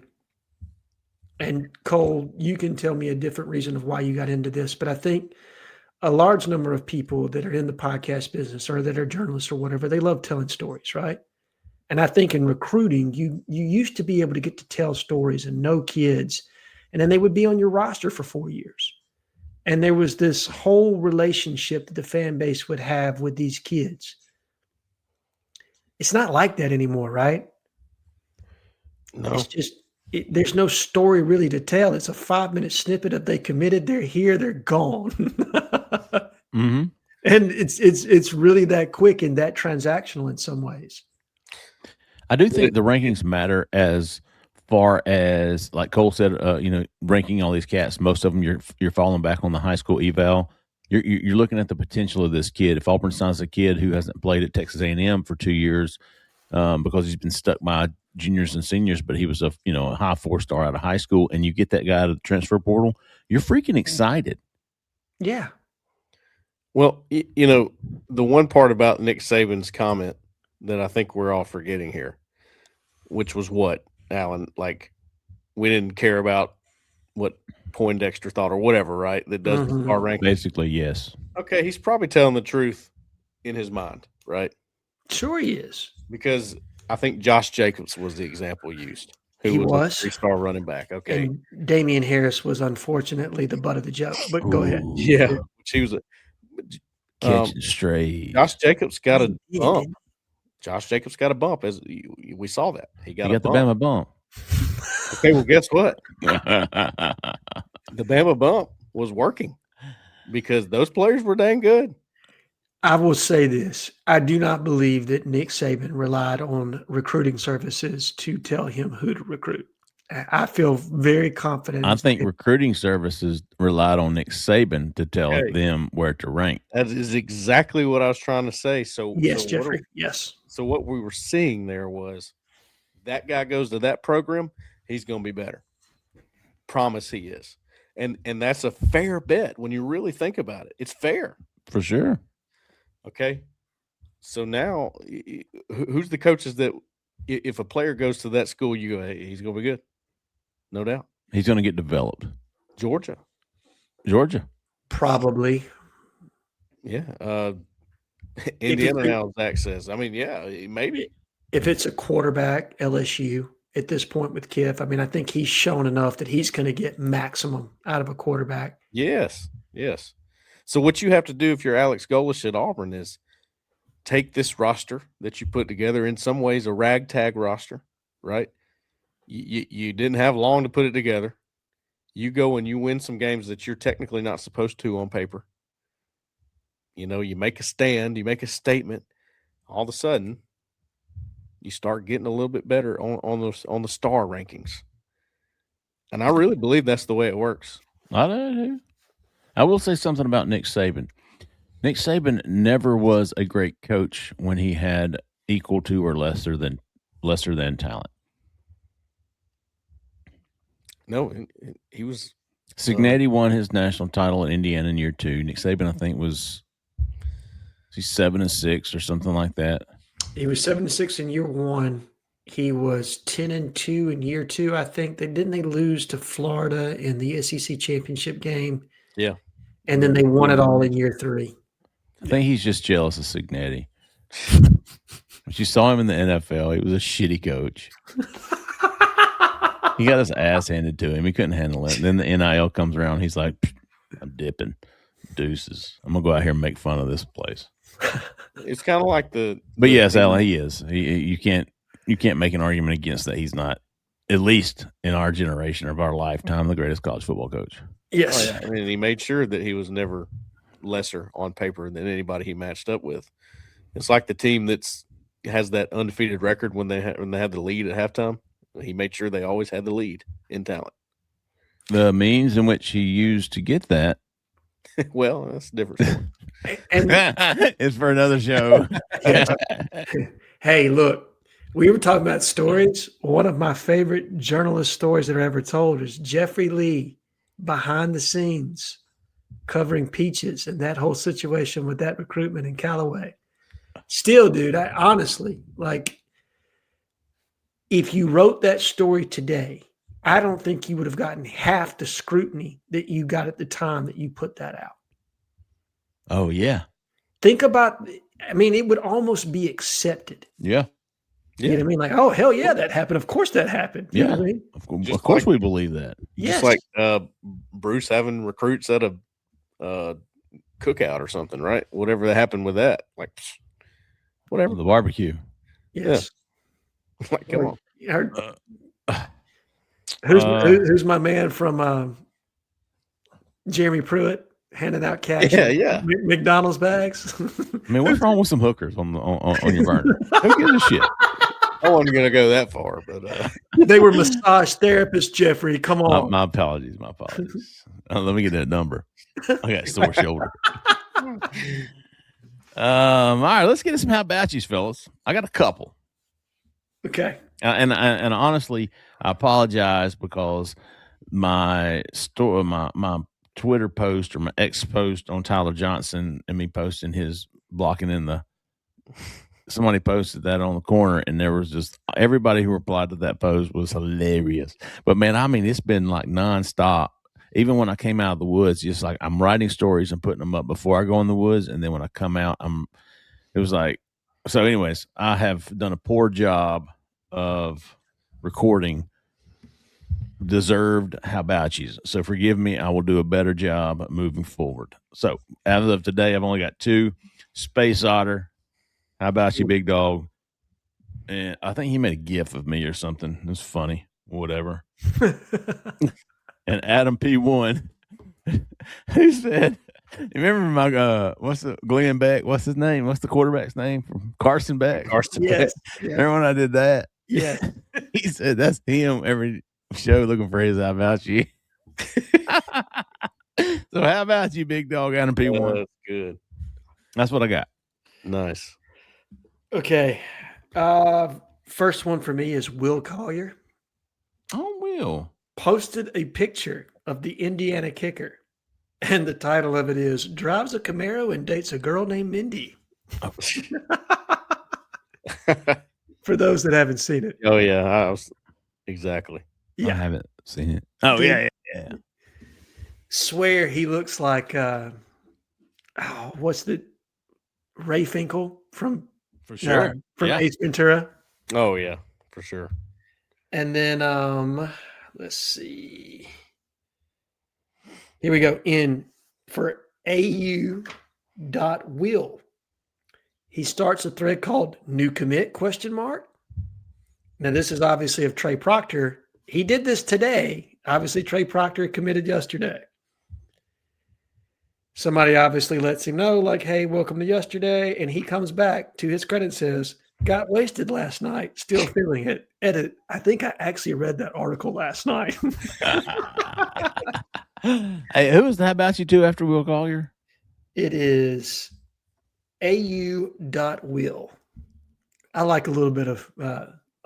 and Cole, you can tell me a different reason of why you got into this, but I think a large number of people that are in the podcast business or that are journalists or whatever, they love telling stories, right? And I think in recruiting, you used to be able to get to tell stories and know kids, and then they would be on your roster for 4 years. And there was this whole relationship that the fan base would have with these kids. It's not like that anymore, right? No. It's just, there's no story really to tell. It's a 5-minute snippet of they committed, they're here, they're gone. Mm-hmm. And it's really that quick and that transactional in some ways. I do think the rankings matter as far as, like Cole said, ranking all these cats. Most of them you're falling back on the high school eval. You're looking at the potential of this kid. If Auburn signs a kid who hasn't played at Texas A&M for 2 years because he's been stuck by juniors and seniors, but he was a high 4-star out of high school, and you get that guy out of the transfer portal, you're freaking excited. Yeah. Well, the one part about Nick Saban's comment that I think we're all forgetting here, which was what, Alan? Like, we didn't care about what Poindexter thought or whatever, right? That does our ranking. Basically, yes. Okay, he's probably telling the truth in his mind, right? Sure he is. Because I think Josh Jacobs was the example used. Who was a 3-star running back. Okay. And Damian Harris was unfortunately the butt of the joke, but go ahead. Yeah. She was catching straight. Josh Jacobs got a bump. Josh Jacobs got a bump, as we saw that. He got the Bama bump. Okay, well, guess what? The Bama bump was working because those players were dang good. I will say this. I do not believe that Nick Saban relied on recruiting services to tell him who to recruit. I feel very confident. I think recruiting services relied on Nick Saban to tell them where to rank. That is exactly what I was trying to say. So yes, so Jeffrey. Yes. So what we were seeing there was that guy goes to that program, he's going to be better. Promise he is. And that's a fair bet when you really think about it. It's fair. For sure. Okay. So now who's the coaches that if a player goes to that school, you go, hey, he's going to be good? No doubt. He's going to get developed. Georgia. Probably. Yeah. Indiana now, Zach says. I mean, yeah, maybe. If it's a quarterback, LSU, at this point with Kiff, I mean, I think he's shown enough that he's going to get maximum out of a quarterback. Yes. So what you have to do if you're Alex Golesh at Auburn is take this roster that you put together, in some ways a ragtag roster, right? You didn't have long to put it together. You go and you win some games that you're technically not supposed to on paper. You know, you make a stand, you make a statement. All of a sudden, you start getting a little bit better on the star rankings. And I really believe that's the way it works. I do. I will say something about Nick Saban. Nick Saban never was a great coach when he had equal to or lesser than talent. No, he was. Cignetti won his national title in Indiana in year 2. Nick Saban, I think, was 7-6 or something like that. He was 7-6 in year 1. He was 10-2 in year 2. I think didn't they lose to Florida in the SEC championship game? Yeah, and then they won it all in year 3. I think he's just jealous of Cignetti. But you saw him in the NFL. He was a shitty coach. He got his ass handed to him. He couldn't handle it. And then the NIL comes around. He's like, I'm dipping. Deuces. I'm going to go out here and make fun of this place. It's kind of like But yes, Alan, he is. You can't make an argument against that. He's not, at least in our generation of our lifetime, the greatest college football coach. Yes. Oh, yeah. And he made sure that he was never lesser on paper than anybody he matched up with. It's like the team has that undefeated record when they had the lead at halftime. He made sure they always had the lead in talent. The means in which he used to get that. Well, that's different. It's for another show. Hey, look, we were talking about stories. One of my favorite journalist stories that I ever told is Jeffrey Lee behind the scenes covering Peaches and that whole situation with that recruitment in Callaway. Still, dude, I honestly, like, if you wrote that story today, I don't think you would have gotten half the scrutiny that you got at the time that you put that out. Oh, yeah. Think about, I mean, it would almost be accepted. Yeah. You know what I mean? Like, oh, hell yeah, that happened. Of course that happened. You know what I mean? Of course we believe that. Yes. Just like Bruce having recruits at a cookout or something, right? Whatever that happened with that. Like, whatever. The barbecue. Yes. Yeah. Like, come on. Who's my man from Jeremy Pruitt handing out cash? Yeah. McDonald's bags. I mean, what's wrong with some hookers on your burner? Who gives a shit? I wasn't going to go that far, but they were massage therapists, Jeffrey. Come on. My apologies. Let me get that number. I got a sore shoulder. All right, let's get some how about yous, fellas. I got a couple. Okay. And honestly, I apologize because my Twitter post or my X post on Tyler Johnson and me posting his blocking in the somebody posted that on the corner, and there was just everybody who replied to that post was hilarious. But man, I mean, it's been like nonstop. Even when I came out of the woods, just like I'm writing stories and putting them up before I go in the woods, and then when I come out, it was like so. Anyways, I have done a poor job of recording deserved how about yous. So forgive me. I will do a better job moving forward. So as of today, I've only got 2. Space Otter. How about you, big dog? And I think he made a gif of me or something. It was funny. Whatever. And Adam P1, who said, remember my what's the Glenn Beck? What's his name? What's the quarterback's name from Carson Beck? Carson Yes. Beck. Yeah. Remember when I did that? Yeah. He said that's him Show looking for his. How about you? So how about you, big dog, out of P1? That's good. That's what I got. Nice. Okay. First one for me is Will Collier. Oh, Will. Posted a picture of the Indiana kicker. And the title of it is Drives a Camaro and Dates a Girl Named Mindy. Oh. For those that haven't seen it. Oh, yeah. Exactly. I haven't seen it. Oh, Dude, yeah. Swear he looks like what's the Ray Finkel from For sure. from Yeah. Ace Ventura. Oh, yeah, for sure. And then let's see. Here we go. For AU.will. He starts a thread called New Commit ? Now, this is obviously of Trey Proctor. He did this today. Obviously, Trey Proctor committed yesterday. Somebody obviously lets him know, like, hey, welcome to yesterday. And he comes back, to his credit, says, got wasted last night, still feeling it. Edit. I think I actually read that article last night. Hey, who was the How About You Two after Will Collier? It is AU.will. I like a little bit of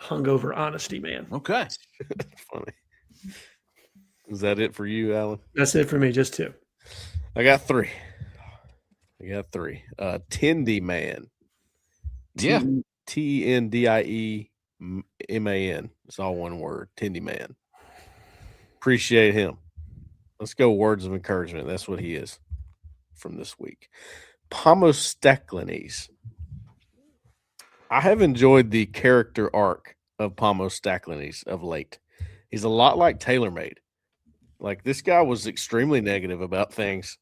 hungover honesty, man. Okay. Funny. Is that it for you, Alan? That's it for me, just two. I got three. Tindy Man. Yeah. TNDIEMAN. It's all one word. Tindy Man. Appreciate him. Let's go words of encouragement. That's what he is from this week. Pomostaclanes. I have enjoyed the character arc of Pomostaclanes of late. He's a lot like TaylorMade. Like, this guy was extremely negative about things.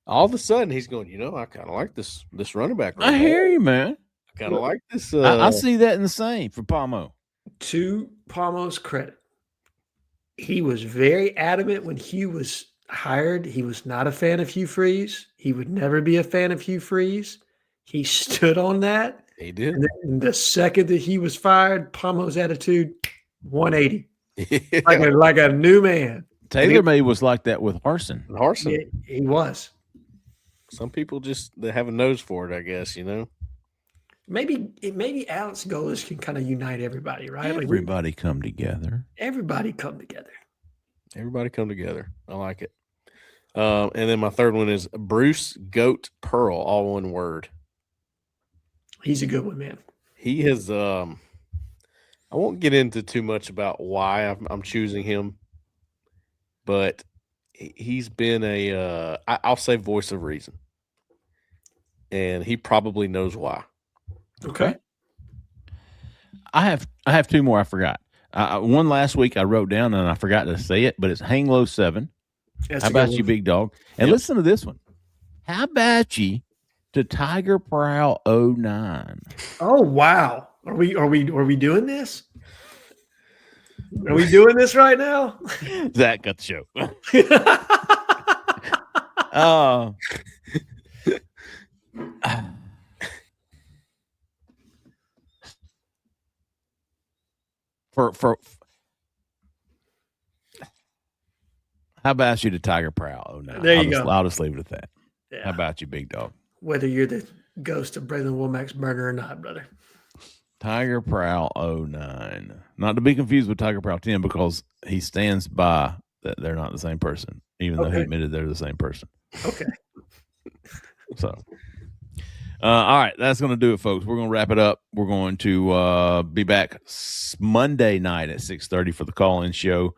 All of a sudden, he's going, I kind of like this running back. I hear you, man. I kind of like this. I see that in the same for Pomo. To Pomo's credit, he was very adamant when Hugh was hired. He was not a fan of Hugh Freeze. He would never be a fan of Hugh Freeze. He stood on that. He did. And then the second that he was fired, Pomo's attitude, 180. Yeah. Like a new man. TaylorMade was like that with Harsin. He was. Some people they have a nose for it, I guess, Maybe Alex Golis can kind of unite everybody, right? Everybody come together. Everybody come together. Everybody come together. I like it. And then my third one is Bruce Goat Pearl, all one word. He's a good one, man. He has I won't get into too much about why I'm choosing him, but he's been I'll say voice of reason. And he probably knows why. Okay. I have two more I forgot. One last week I wrote down and I forgot to say it, but it's Hang Low 7. That's How about you, big dog? And listen to this one. How about you to Tiger Prowl 09? Oh wow. Are we doing this? Are we doing this right now? Zach got the show. For how about you to Tiger Prowl 09? There you go. I'll just leave it at that. Yeah. How about you, big dog? Whether you're the ghost of Braylon Womack's burner or not, brother. Tiger Prowl 09. Not to be confused with Tiger Prowl 10 because he stands by that they're not the same person, even though he admitted they're the same person. Okay. So, all right, that's going to do it, folks. We're going to wrap it up. We're going to be back Monday night at 6:30 for the call-in show.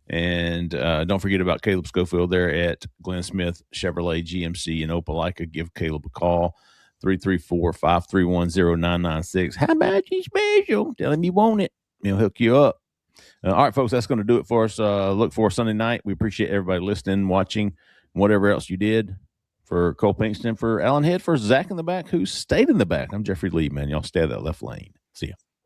And don't forget about Caleb Schofield there at Glenn Smith Chevrolet GMC in Opelika. Give Caleb a call, 334-531-0996. How about you special? Tell him you want it. He'll hook you up. All right, folks, that's going to do it for us. Look for Sunday night. We appreciate everybody listening, watching, whatever else you did. For Cole Pinkston, for Alan Head, for Zach in the back, who stayed in the back. I'm Jeffrey Lee, man. Y'all stay at that left lane. See ya.